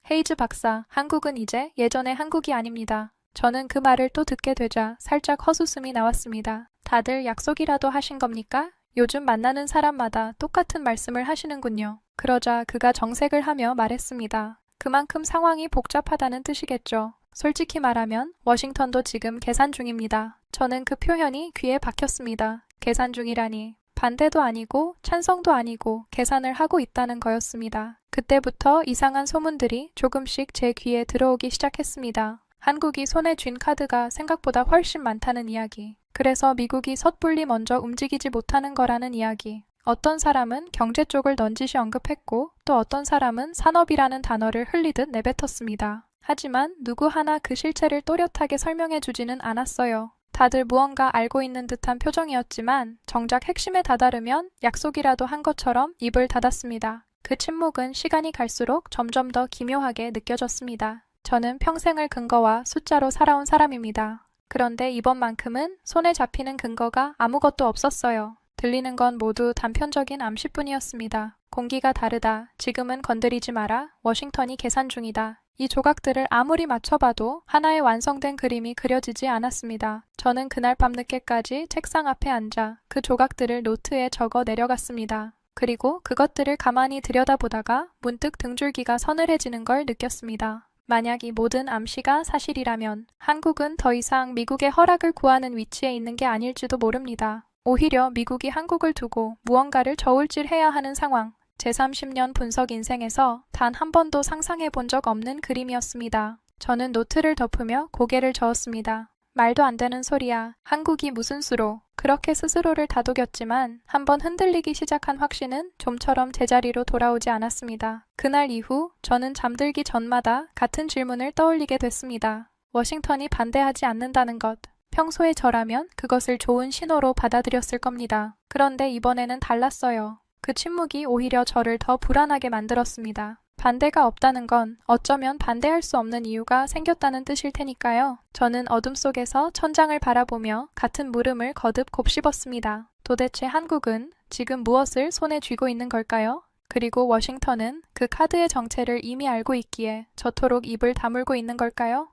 헤이즈 박사, 한국은 이제 예전의 한국이 아닙니다. 저는 그 말을 또 듣게 되자 살짝 헛웃음이 나왔습니다. 다들 약속이라도 하신 겁니까? 요즘 만나는 사람마다 똑같은 말씀을 하시는군요. 그러자 그가 정색을 하며 말했습니다. 그만큼 상황이 복잡하다는 뜻이겠죠. 솔직히 말하면 워싱턴도 지금 계산 중입니다. 저는 그 표현이 귀에 박혔습니다. 계산 중이라니. 반대도 아니고 찬성도 아니고 계산을 하고 있다는 거였습니다. 그때부터 이상한 소문들이 조금씩 제 귀에 들어오기 시작했습니다. 한국이 손에 쥔 카드가 생각보다 훨씬 많다는 이야기. 그래서 미국이 섣불리 먼저 움직이지 못하는 거라는 이야기. 어떤 사람은 경제 쪽을 넌지시 언급했고 또 어떤 사람은 산업이라는 단어를 흘리듯 내뱉었습니다. 하지만 누구 하나 그 실체를 또렷하게 설명해 주지는 않았어요. 다들 무언가 알고 있는 듯한 표정이었지만 정작 핵심에 다다르면 약속이라도 한 것처럼 입을 닫았습니다. 그 침묵은 시간이 갈수록 점점 더 기묘하게 느껴졌습니다. 저는 평생을 근거와 숫자로 살아온 사람입니다. 그런데 이번만큼은 손에 잡히는 근거가 아무것도 없었어요. 들리는 건 모두 단편적인 암시뿐이었습니다. 공기가 다르다. 지금은 건드리지 마라. 워싱턴이 계산 중이다. 이 조각들을 아무리 맞춰봐도 하나의 완성된 그림이 그려지지 않았습니다. 저는 그날 밤늦게까지 책상 앞에 앉아 그 조각들을 노트에 적어 내려갔습니다. 그리고 그것들을 가만히 들여다보다가 문득 등줄기가 서늘해지는 걸 느꼈습니다. 만약 이 모든 암시가 사실이라면 한국은 더 이상 미국의 허락을 구하는 위치에 있는 게 아닐지도 모릅니다. 오히려 미국이 한국을 두고 무언가를 저울질해야 하는 상황. 제 30년 분석 인생에서 단 한 번도 상상해 본 적 없는 그림이었습니다. 저는 노트를 덮으며 고개를 저었습니다. 말도 안 되는 소리야. 한국이 무슨 수로. 그렇게 스스로를 다독였지만 한번 흔들리기 시작한 확신은 좀처럼 제자리로 돌아오지 않았습니다. 그날 이후 저는 잠들기 전마다 같은 질문을 떠올리게 됐습니다. 워싱턴이 반대하지 않는다는 것. 평소에 저라면 그것을 좋은 신호로 받아들였을 겁니다. 그런데 이번에는 달랐어요. 그 침묵이 오히려 저를 더 불안하게 만들었습니다. 반대가 없다는 건 어쩌면 반대할 수 없는 이유가 생겼다는 뜻일 테니까요. 저는 어둠 속에서 천장을 바라보며 같은 물음을 거듭 곱씹었습니다. 도대체 한국은 지금 무엇을 손에 쥐고 있는 걸까요? 그리고 워싱턴은 그 카드의 정체를 이미 알고 있기에 저토록 입을 다물고 있는 걸까요?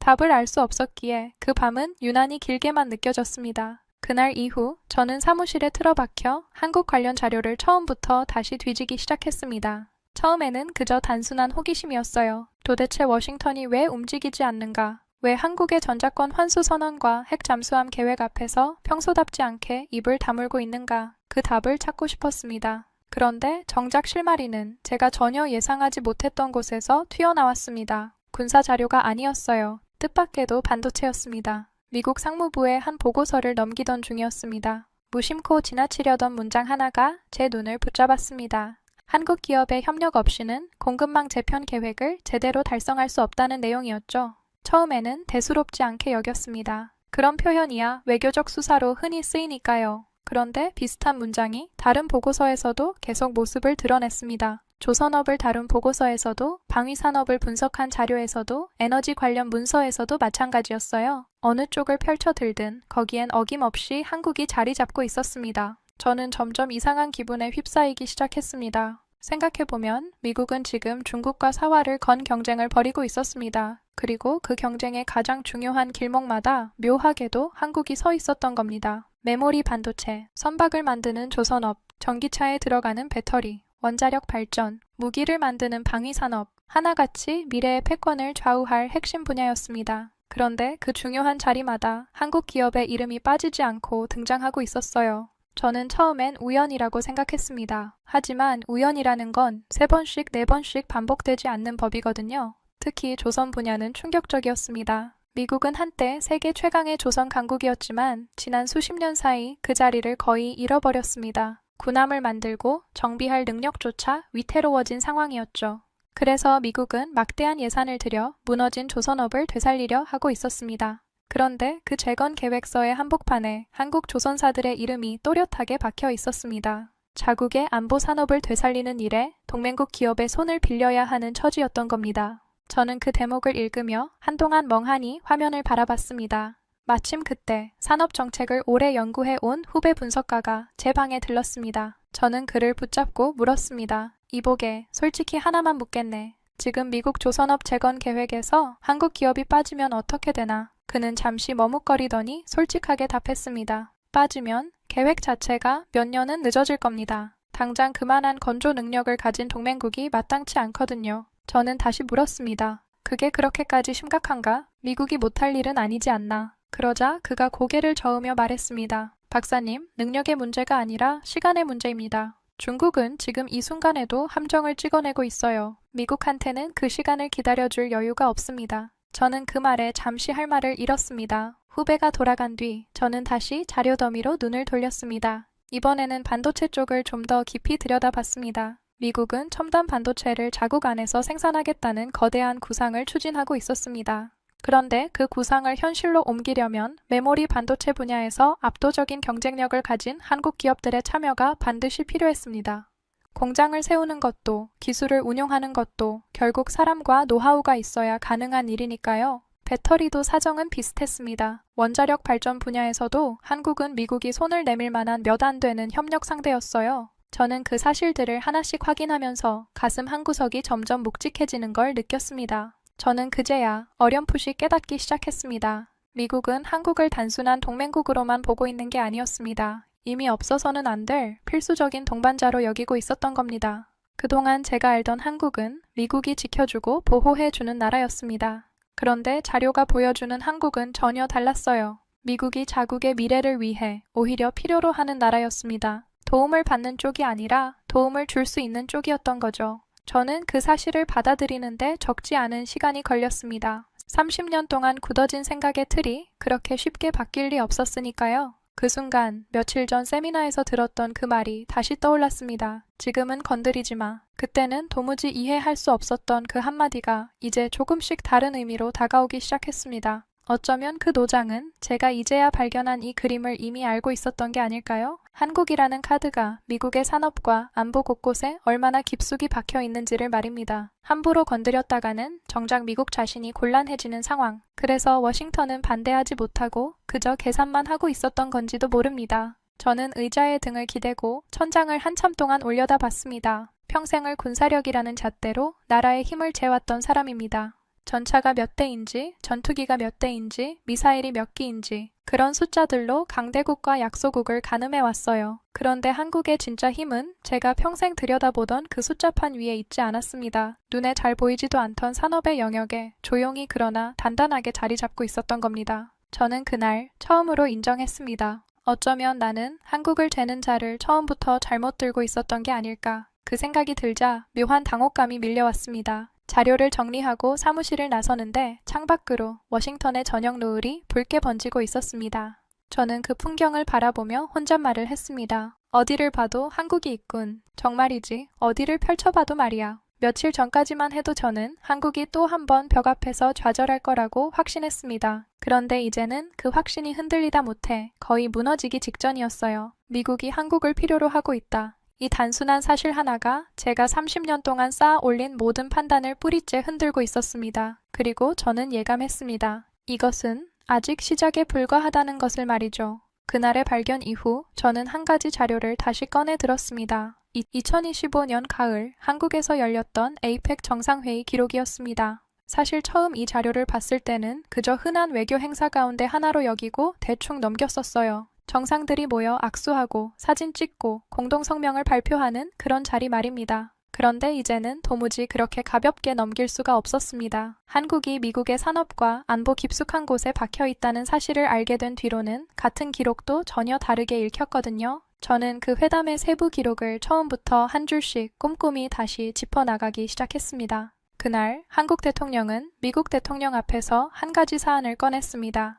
답을 알 수 없었기에 그 밤은 유난히 길게만 느껴졌습니다. 그날 이후 저는 사무실에 틀어박혀 한국 관련 자료를 처음부터 다시 뒤지기 시작했습니다. 처음에는 그저 단순한 호기심이었어요. 도대체 워싱턴이 왜 움직이지 않는가? 왜 한국의 전자권 환수 선언과 핵 잠수함 계획 앞에서 평소답지 않게 입을 다물고 있는가? 그 답을 찾고 싶었습니다. 그런데 정작 실마리는 제가 전혀 예상하지 못했던 곳에서 튀어나왔습니다. 군사 자료가 아니었어요. 뜻밖에도 반도체였습니다. 미국 상무부에 한 보고서를 넘기던 중이었습니다. 무심코 지나치려던 문장 하나가 제 눈을 붙잡았습니다. 한국 기업의 협력 없이는 공급망 재편 계획을 제대로 달성할 수 없다는 내용이었죠. 처음에는 대수롭지 않게 여겼습니다. 그런 표현이야 외교적 수사로 흔히 쓰이니까요. 그런데 비슷한 문장이 다른 보고서에서도 계속 모습을 드러냈습니다. 조선업을 다룬 보고서에서도 방위산업을 분석한 자료에서도 에너지 관련 문서에서도 마찬가지였어요. 어느 쪽을 펼쳐들든 거기엔 어김없이 한국이 자리 잡고 있었습니다. 저는 점점 이상한 기분에 휩싸이기 시작했습니다. 생각해보면 미국은 지금 중국과 사활을 건 경쟁을 벌이고 있었습니다. 그리고 그 경쟁의 가장 중요한 길목마다 묘하게도 한국이 서 있었던 겁니다. 메모리 반도체, 선박을 만드는 조선업, 전기차에 들어가는 배터리, 원자력 발전, 무기를 만드는 방위산업, 하나같이 미래의 패권을 좌우할 핵심 분야였습니다. 그런데 그 중요한 자리마다 한국 기업의 이름이 빠지지 않고 등장하고 있었어요. 저는 처음엔 우연이라고 생각했습니다. 하지만 우연이라는 건 3번씩 4번씩 반복되지 않는 법이거든요. 특히 조선 분야는 충격적이었습니다. 미국은 한때 세계 최강의 조선 강국이었지만 지난 수십 년 사이 그 자리를 거의 잃어버렸습니다. 군함을 만들고 정비할 능력조차 위태로워진 상황이었죠. 그래서 미국은 막대한 예산을 들여 무너진 조선업을 되살리려 하고 있었습니다. 그런데 그 재건 계획서의 한복판에 한국 조선사들의 이름이 또렷하게 박혀 있었습니다. 자국의 안보 산업을 되살리는 일에 동맹국 기업의 손을 빌려야 하는 처지였던 겁니다. 저는 그 대목을 읽으며 한동안 멍하니 화면을 바라봤습니다. 마침 그때 산업정책을 오래 연구해 온 후배 분석가가 제 방에 들렀습니다. 저는 그를 붙잡고 물었습니다. 이보게, 솔직히 하나만 묻겠네. 지금 미국 조선업 재건 계획에서 한국 기업이 빠지면 어떻게 되나? 그는 잠시 머뭇거리더니 솔직하게 답했습니다. 빠지면 계획 자체가 몇 년은 늦어질 겁니다. 당장 그만한 건조 능력을 가진 동맹국이 마땅치 않거든요. 저는 다시 물었습니다. 그게 그렇게까지 심각한가? 미국이 못할 일은 아니지 않나? 그러자 그가 고개를 저으며 말했습니다. 박사님, 능력의 문제가 아니라 시간의 문제입니다. 중국은 지금 이 순간에도 함정을 찍어내고 있어요. 미국한테는 그 시간을 기다려줄 여유가 없습니다. 저는 그 말에 잠시 할 말을 잃었습니다. 후배가 돌아간 뒤 저는 다시 자료 더미로 눈을 돌렸습니다. 이번에는 반도체 쪽을 좀 더 깊이 들여다봤습니다. 미국은 첨단 반도체를 자국 안에서 생산하겠다는 거대한 구상을 추진하고 있었습니다. 그런데 그 구상을 현실로 옮기려면 메모리 반도체 분야에서 압도적인 경쟁력을 가진 한국 기업들의 참여가 반드시 필요했습니다. 공장을 세우는 것도 기술을 운용하는 것도 결국 사람과 노하우가 있어야 가능한 일이니까요. 배터리도 사정은 비슷했습니다. 원자력 발전 분야에서도 한국은 미국이 손을 내밀 만한 몇 안 되는 협력 상대였어요. 저는 그 사실들을 하나씩 확인하면서 가슴 한구석이 점점 묵직해지는 걸 느꼈습니다. 저는 그제야 어렴풋이 깨닫기 시작했습니다. 미국은 한국을 단순한 동맹국으로만 보고 있는 게 아니었습니다. 이미 없어서는 안 될 필수적인 동반자로 여기고 있었던 겁니다. 그동안 제가 알던 한국은 미국이 지켜주고 보호해주는 나라였습니다. 그런데 자료가 보여주는 한국은 전혀 달랐어요. 미국이 자국의 미래를 위해 오히려 필요로 하는 나라였습니다. 도움을 받는 쪽이 아니라 도움을 줄 수 있는 쪽이었던 거죠. 저는 그 사실을 받아들이는데 적지 않은 시간이 걸렸습니다. 30년 동안 굳어진 생각의 틀이 그렇게 쉽게 바뀔 리 없었으니까요. 그 순간 며칠 전 세미나에서 들었던 그 말이 다시 떠올랐습니다. 지금은 건드리지 마. 그때는 도무지 이해할 수 없었던 그 한마디가 이제 조금씩 다른 의미로 다가오기 시작했습니다. 어쩌면 그 노장은 제가 이제야 발견한 이 그림을 이미 알고 있었던 게 아닐까요? 한국이라는 카드가 미국의 산업과 안보 곳곳에 얼마나 깊숙이 박혀 있는지를 말입니다. 함부로 건드렸다가는 정작 미국 자신이 곤란해지는 상황. 그래서 워싱턴은 반대하지 못하고 그저 계산만 하고 있었던 건지도 모릅니다. 저는 의자에 등을 기대고 천장을 한참 동안 올려다봤습니다. 평생을 군사력이라는 잣대로 나라의 힘을 재왔던 사람입니다. 전차가 몇 대인지, 전투기가 몇 대인지, 미사일이 몇 기인지 그런 숫자들로 강대국과 약소국을 가늠해왔어요. 그런데 한국의 진짜 힘은 제가 평생 들여다보던 그 숫자판 위에 있지 않았습니다. 눈에 잘 보이지도 않던 산업의 영역에 조용히 그러나 단단하게 자리 잡고 있었던 겁니다. 저는 그날 처음으로 인정했습니다. 어쩌면 나는 한국을 재는 자를 처음부터 잘못 들고 있었던 게 아닐까. 그 생각이 들자 묘한 당혹감이 밀려왔습니다. 자료를 정리하고 사무실을 나서는데 창밖으로 워싱턴의 저녁 노을이 붉게 번지고 있었습니다. 저는 그 풍경을 바라보며 혼잣말을 했습니다. 어디를 봐도 한국이 있군. 정말이지. 어디를 펼쳐봐도 말이야. 며칠 전까지만 해도 저는 한국이 또 한 번 벽 앞에서 좌절할 거라고 확신했습니다. 그런데 이제는 그 확신이 흔들리다 못해 거의 무너지기 직전이었어요. 미국이 한국을 필요로 하고 있다. 이 단순한 사실 하나가 제가 30년 동안 쌓아 올린 모든 판단을 뿌리째 흔들고 있었습니다. 그리고 저는 예감했습니다. 이것은 아직 시작에 불과하다는 것을 말이죠. 그날의 발견 이후 저는 한 가지 자료를 다시 꺼내 들었습니다. 2025년 가을 한국에서 열렸던 에이펙 정상회의 기록이었습니다. 사실 처음 이 자료를 봤을 때는 그저 흔한 외교 행사 가운데 하나로 여기고 대충 넘겼었어요. 정상들이 모여 악수하고 사진 찍고 공동성명을 발표하는 그런 자리 말입니다. 그런데 이제는 도무지 그렇게 가볍게 넘길 수가 없었습니다. 한국이 미국의 산업과 안보 깊숙한 곳에 박혀 있다는 사실을 알게 된 뒤로는 같은 기록도 전혀 다르게 읽혔거든요. 저는 그 회담의 세부 기록을 처음부터 한 줄씩 꼼꼼히 다시 짚어나가기 시작했습니다. 그날 한국 대통령은 미국 대통령 앞에서 한 가지 사안을 꺼냈습니다.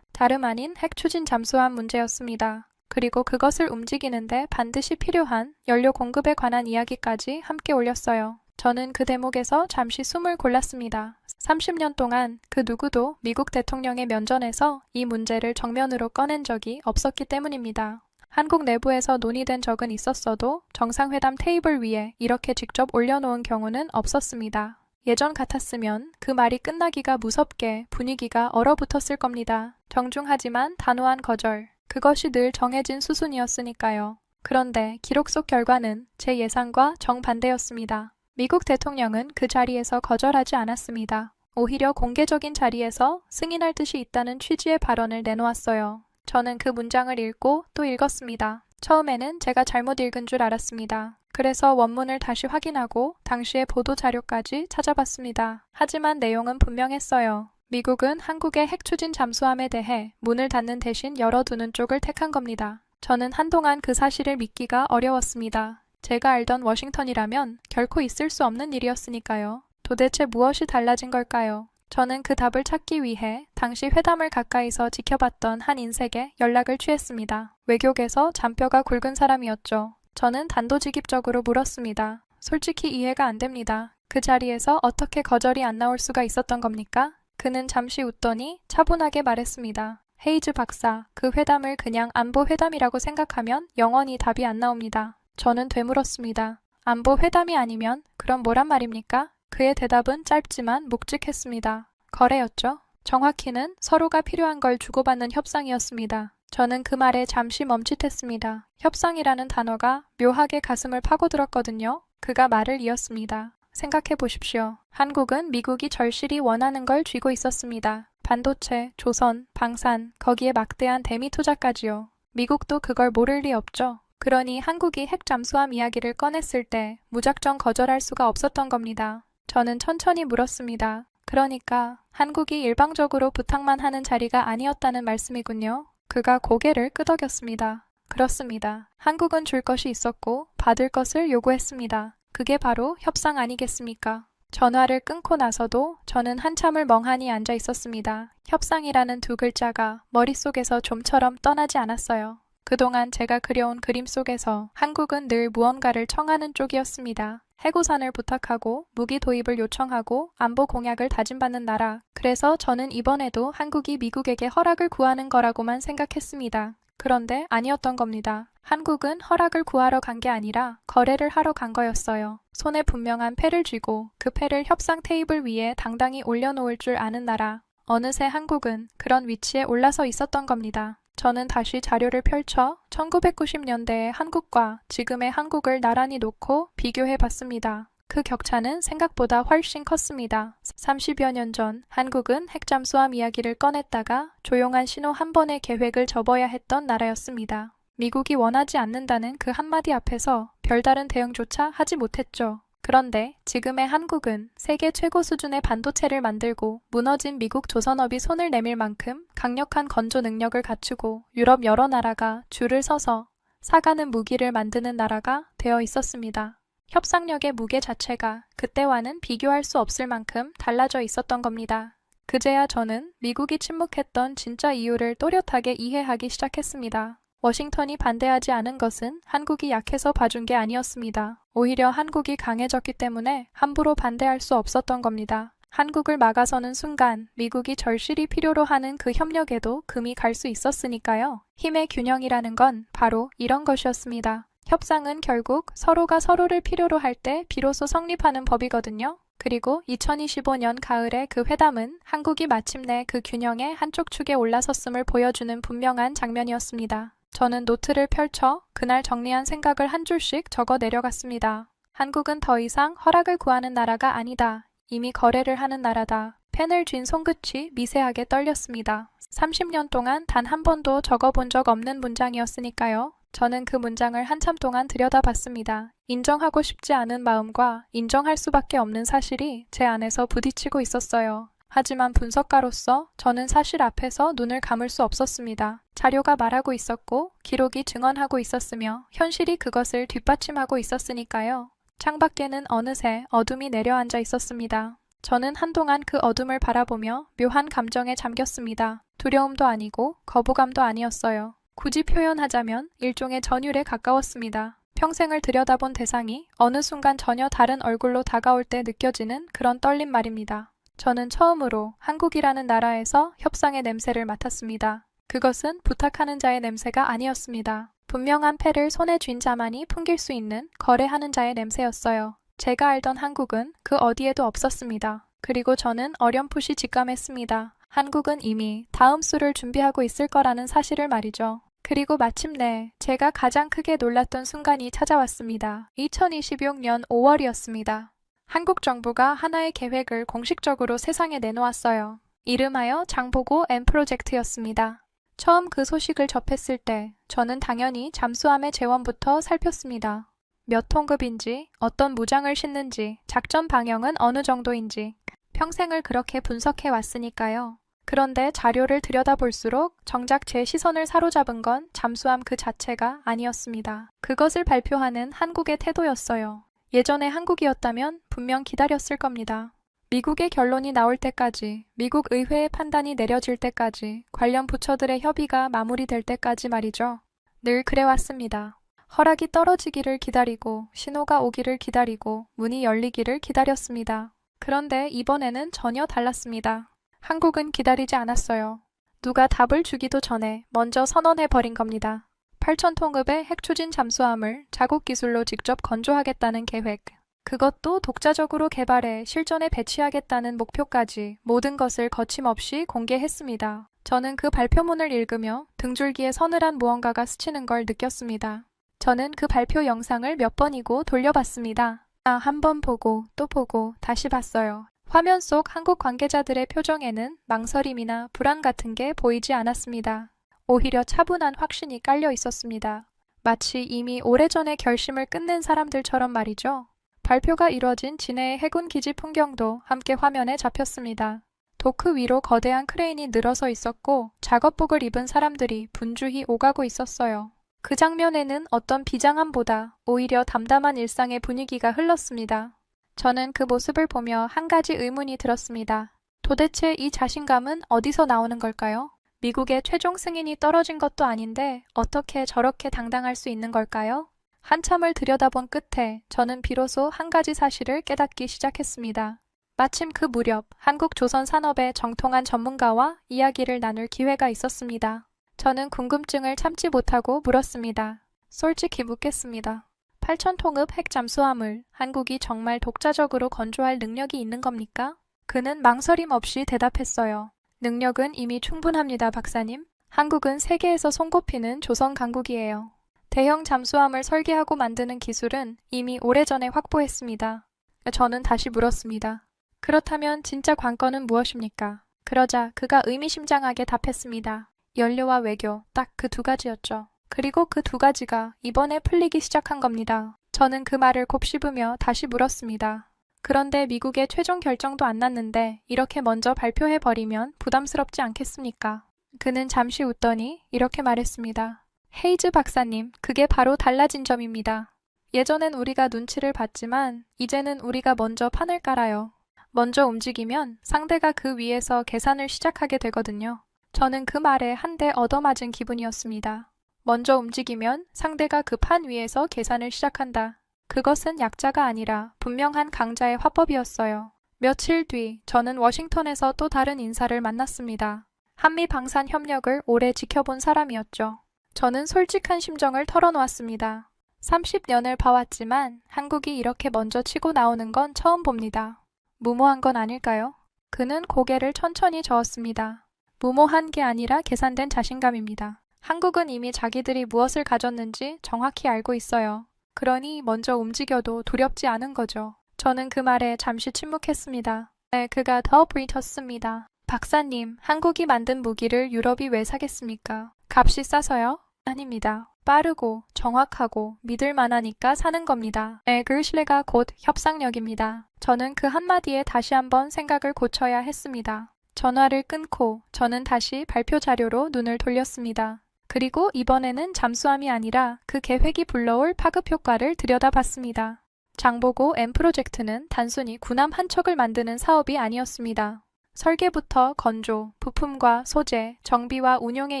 다름 아닌 핵 추진 잠수함 문제였습니다. 그리고 그것을 움직이는데 반드시 필요한 연료 공급에 관한 이야기까지 함께 올렸어요. 저는 그 대목에서 잠시 숨을 골랐습니다. 30년 동안 그 누구도 미국 대통령의 면전에서 이 문제를 정면으로 꺼낸 적이 없었기 때문입니다. 한국 내부에서 논의된 적은 있었어도 정상회담 테이블 위에 이렇게 직접 올려놓은 경우는 없었습니다. 예전 같았으면 그 말이 끝나기가 무섭게 분위기가 얼어붙었을 겁니다. 정중하지만 단호한 거절. 그것이 늘 정해진 수순이었으니까요. 그런데 기록 속 결과는 제 예상과 정반대였습니다. 미국 대통령은 그 자리에서 거절하지 않았습니다. 오히려 공개적인 자리에서 승인할 뜻이 있다는 취지의 발언을 내놓았어요. 저는 그 문장을 읽고 또 읽었습니다. 처음에는 제가 잘못 읽은 줄 알았습니다. 그래서 원문을 다시 확인하고 당시의 보도 자료까지 찾아봤습니다. 하지만 내용은 분명했어요. 미국은 한국의 핵 추진 잠수함에 대해 문을 닫는 대신 열어두는 쪽을 택한 겁니다. 저는 한동안 그 사실을 믿기가 어려웠습니다. 제가 알던 워싱턴이라면 결코 있을 수 없는 일이었으니까요. 도대체 무엇이 달라진 걸까요? 저는 그 답을 찾기 위해 당시 회담을 가까이서 지켜봤던 한 인색에 연락을 취했습니다. 외교계에서 잔뼈가 굵은 사람이었죠. 저는 단도직입적으로 물었습니다. 솔직히 이해가 안 됩니다. 그 자리에서 어떻게 거절이 안 나올 수가 있었던 겁니까? 그는 잠시 웃더니 차분하게 말했습니다. 헤이즈 박사, 그 회담을 그냥 안보 회담이라고 생각하면 영원히 답이 안 나옵니다. 저는 되물었습니다. 안보 회담이 아니면 그럼 뭐란 말입니까? 그의 대답은 짧지만 묵직했습니다. 거래였죠. 정확히는 서로가 필요한 걸 주고받는 협상이었습니다. 저는 그 말에 잠시 멈칫했습니다. 협상이라는 단어가 묘하게 가슴을 파고들었거든요. 그가 말을 이었습니다. 생각해 보십시오. 한국은 미국이 절실히 원하는 걸 쥐고 있었습니다. 반도체, 조선, 방산, 거기에 막대한 대미 투자까지요. 미국도 그걸 모를 리 없죠. 그러니 한국이 핵 잠수함 이야기를 꺼냈을 때 무작정 거절할 수가 없었던 겁니다. 저는 천천히 물었습니다. 그러니까 한국이 일방적으로 부탁만 하는 자리가 아니었다는 말씀이군요. 그가 고개를 끄덕였습니다. 그렇습니다. 한국은 줄 것이 있었고 받을 것을 요구했습니다. 그게 바로 협상 아니겠습니까? 전화를 끊고 나서도 저는 한참을 멍하니 앉아 있었습니다. 협상이라는 두 글자가 머릿속에서 좀처럼 떠나지 않았어요. 그동안 제가 그려온 그림 속에서 한국은 늘 무언가를 청하는 쪽이었습니다. 해고산을 부탁하고 무기 도입을 요청하고 안보 공약을 다짐받는 나라. 그래서 저는 이번에도 한국이 미국에게 허락을 구하는 거라고만 생각했습니다. 그런데 아니었던 겁니다. 한국은 허락을 구하러 간 게 아니라 거래를 하러 간 거였어요. 손에 분명한 패를 쥐고 그 패를 협상 테이블 위에 당당히 올려놓을 줄 아는 나라. 어느새 한국은 그런 위치에 올라서 있었던 겁니다. 저는 다시 자료를 펼쳐 1990년대의 한국과 지금의 한국을 나란히 놓고 비교해 봤습니다. 그 격차는 생각보다 훨씬 컸습니다. 30여 년 전 한국은 핵잠수함 이야기를 꺼냈다가 조용한 신호 한 번의 계획을 접어야 했던 나라였습니다. 미국이 원하지 않는다는 그 한마디 앞에서 별다른 대응조차 하지 못했죠. 그런데 지금의 한국은 세계 최고 수준의 반도체를 만들고 무너진 미국 조선업이 손을 내밀 만큼 강력한 건조 능력을 갖추고 유럽 여러 나라가 줄을 서서 사가는 무기를 만드는 나라가 되어 있었습니다. 협상력의 무게 자체가 그때와는 비교할 수 없을 만큼 달라져 있었던 겁니다. 그제야 저는 미국이 침묵했던 진짜 이유를 또렷하게 이해하기 시작했습니다. 워싱턴이 반대하지 않은 것은 한국이 약해서 봐준 게 아니었습니다. 오히려 한국이 강해졌기 때문에 함부로 반대할 수 없었던 겁니다. 한국을 막아서는 순간 미국이 절실히 필요로 하는 그 협력에도 금이 갈 수 있었으니까요. 힘의 균형이라는 건 바로 이런 것이었습니다. 협상은 결국 서로가 서로를 필요로 할 때 비로소 성립하는 법이거든요. 그리고 2025년 가을의 그 회담은 한국이 마침내 그 균형의 한쪽 축에 올라섰음을 보여주는 분명한 장면이었습니다. 저는 노트를 펼쳐 그날 정리한 생각을 한 줄씩 적어 내려갔습니다. 한국은 더 이상 허락을 구하는 나라가 아니다. 이미 거래를 하는 나라다. 펜을 쥔 손끝이 미세하게 떨렸습니다. 30년 동안 단 한 번도 적어본 적 없는 문장이었으니까요. 저는 그 문장을 한참 동안 들여다봤습니다. 인정하고 싶지 않은 마음과 인정할 수밖에 없는 사실이 제 안에서 부딪히고 있었어요. 하지만 분석가로서 저는 사실 앞에서 눈을 감을 수 없었습니다. 자료가 말하고 있었고 기록이 증언하고 있었으며 현실이 그것을 뒷받침하고 있었으니까요. 창밖에는 어느새 어둠이 내려앉아 있었습니다. 저는 한동안 그 어둠을 바라보며 묘한 감정에 잠겼습니다. 두려움도 아니고 거부감도 아니었어요. 굳이 표현하자면 일종의 전율에 가까웠습니다. 평생을 들여다본 대상이 어느 순간 전혀 다른 얼굴로 다가올 때 느껴지는 그런 떨림 말입니다. 저는 처음으로 한국이라는 나라에서 협상의 냄새를 맡았습니다. 그것은 부탁하는 자의 냄새가 아니었습니다. 분명한 패를 손에 쥔 자만이 풍길 수 있는 거래하는 자의 냄새였어요. 제가 알던 한국은 그 어디에도 없었습니다. 그리고 저는 어렴풋이 직감했습니다. 한국은 이미 다음 수를 준비하고 있을 거라는 사실을 말이죠. 그리고 마침내 제가 가장 크게 놀랐던 순간이 찾아왔습니다. 2026년 5월이었습니다. 한국 정부가 하나의 계획을 공식적으로 세상에 내놓았어요. 이름하여 장보고 M 프로젝트였습니다. 처음 그 소식을 접했을 때 저는 당연히 잠수함의 재원부터 살폈습니다. 몇 톤급인지, 어떤 무장을 싣는지, 작전 방향은 어느 정도인지 평생을 그렇게 분석해 왔으니까요. 그런데 자료를 들여다볼수록 정작 제 시선을 사로잡은 건 잠수함 그 자체가 아니었습니다. 그것을 발표하는 한국의 태도였어요. 예전에 한국이었다면 분명 기다렸을 겁니다. 미국의 결론이 나올 때까지, 미국 의회의 판단이 내려질 때까지, 관련 부처들의 협의가 마무리될 때까지 말이죠. 늘 그래왔습니다. 허락이 떨어지기를 기다리고, 신호가 오기를 기다리고, 문이 열리기를 기다렸습니다. 그런데 이번에는 전혀 달랐습니다. 한국은 기다리지 않았어요. 누가 답을 주기도 전에 먼저 선언해버린 겁니다. 8,000톤급의 핵추진 잠수함을 자국 기술로 직접 건조하겠다는 계획, 그것도 독자적으로 개발해 실전에 배치하겠다는 목표까지 모든 것을 거침없이 공개했습니다. 저는 그 발표문을 읽으며 등줄기에 서늘한 무언가가 스치는 걸 느꼈습니다. 저는 그 발표 영상을 몇 번이고 돌려봤습니다. 한 번 보고 또 보고 다시 봤어요. 화면 속 한국 관계자들의 표정에는 망설임이나 불안 같은 게 보이지 않았습니다. 오히려 차분한 확신이 깔려 있었습니다. 마치 이미 오래전에 결심을 끝낸 사람들처럼 말이죠. 발표가 이뤄진 진해의 해군 기지 풍경도 함께 화면에 잡혔습니다. 도크 위로 거대한 크레인이 늘어서 있었고 작업복을 입은 사람들이 분주히 오가고 있었어요. 그 장면에는 어떤 비장함보다 오히려 담담한 일상의 분위기가 흘렀습니다. 저는 그 모습을 보며 한 가지 의문이 들었습니다. 도대체 이 자신감은 어디서 나오는 걸까요? 미국의 최종 승인이 떨어진 것도 아닌데 어떻게 저렇게 당당할 수 있는 걸까요? 한참을 들여다본 끝에 저는 비로소 한 가지 사실을 깨닫기 시작했습니다. 마침 그 무렵 한국 조선 산업의 정통한 전문가와 이야기를 나눌 기회가 있었습니다. 저는 궁금증을 참지 못하고 물었습니다. 솔직히 묻겠습니다. 8,000통읍 핵 잠수함을 한국이 정말 독자적으로 건조할 능력이 있는 겁니까? 그는 망설임 없이 대답했어요. 능력은 이미 충분합니다, 박사님. 한국은 세계에서 손꼽히는 조선 강국이에요. 대형 잠수함을 설계하고 만드는 기술은 이미 오래전에 확보했습니다. 저는 다시 물었습니다. 그렇다면 진짜 관건은 무엇입니까? 그러자 그가 의미심장하게 답했습니다. 연료와 외교, 딱 그 두 가지였죠. 그리고 그 두 가지가 이번에 풀리기 시작한 겁니다. 저는 그 말을 곱씹으며 다시 물었습니다. 그런데 미국의 최종 결정도 안 났는데 이렇게 먼저 발표해버리면 부담스럽지 않겠습니까? 그는 잠시 웃더니 이렇게 말했습니다. 헤이즈 박사님, 그게 바로 달라진 점입니다. 예전엔 우리가 눈치를 봤지만 이제는 우리가 먼저 판을 깔아요. 먼저 움직이면 상대가 그 위에서 계산을 시작하게 되거든요. 저는 그 말에 한 대 얻어맞은 기분이었습니다. 먼저 움직이면 상대가 그 판 위에서 계산을 시작한다. 그것은 약자가 아니라 분명한 강자의 화법이었어요. 며칠 뒤 저는 워싱턴에서 또 다른 인사를 만났습니다. 한미 방산 협력을 오래 지켜본 사람이었죠. 저는 솔직한 심정을 털어놓았습니다. 30년을 봐왔지만 한국이 이렇게 먼저 치고 나오는 건 처음 봅니다. 무모한 건 아닐까요? 그는 고개를 천천히 저었습니다. 무모한 게 아니라 계산된 자신감입니다. 한국은 이미 자기들이 무엇을 가졌는지 정확히 알고 있어요. 그러니 먼저 움직여도 두렵지 않은 거죠. 저는 그 말에 잠시 침묵했습니다. 네, 그가 더 브리텄습니다. 박사님, 한국이 만든 무기를 유럽이 왜 사겠습니까? 값이 싸서요? 아닙니다. 빠르고 정확하고 믿을 만하니까 사는 겁니다. 네, 그 신뢰가 곧 협상력입니다. 저는 그 한마디에 다시 한번 생각을 고쳐야 했습니다. 전화를 끊고 저는 다시 발표 자료로 눈을 돌렸습니다. 그리고 이번에는 잠수함이 아니라 그 계획이 불러올 파급 효과를 들여다봤습니다. 장보고 M 프로젝트는 단순히 군함 한 척을 만드는 사업이 아니었습니다. 설계부터 건조, 부품과 소재, 정비와 운용에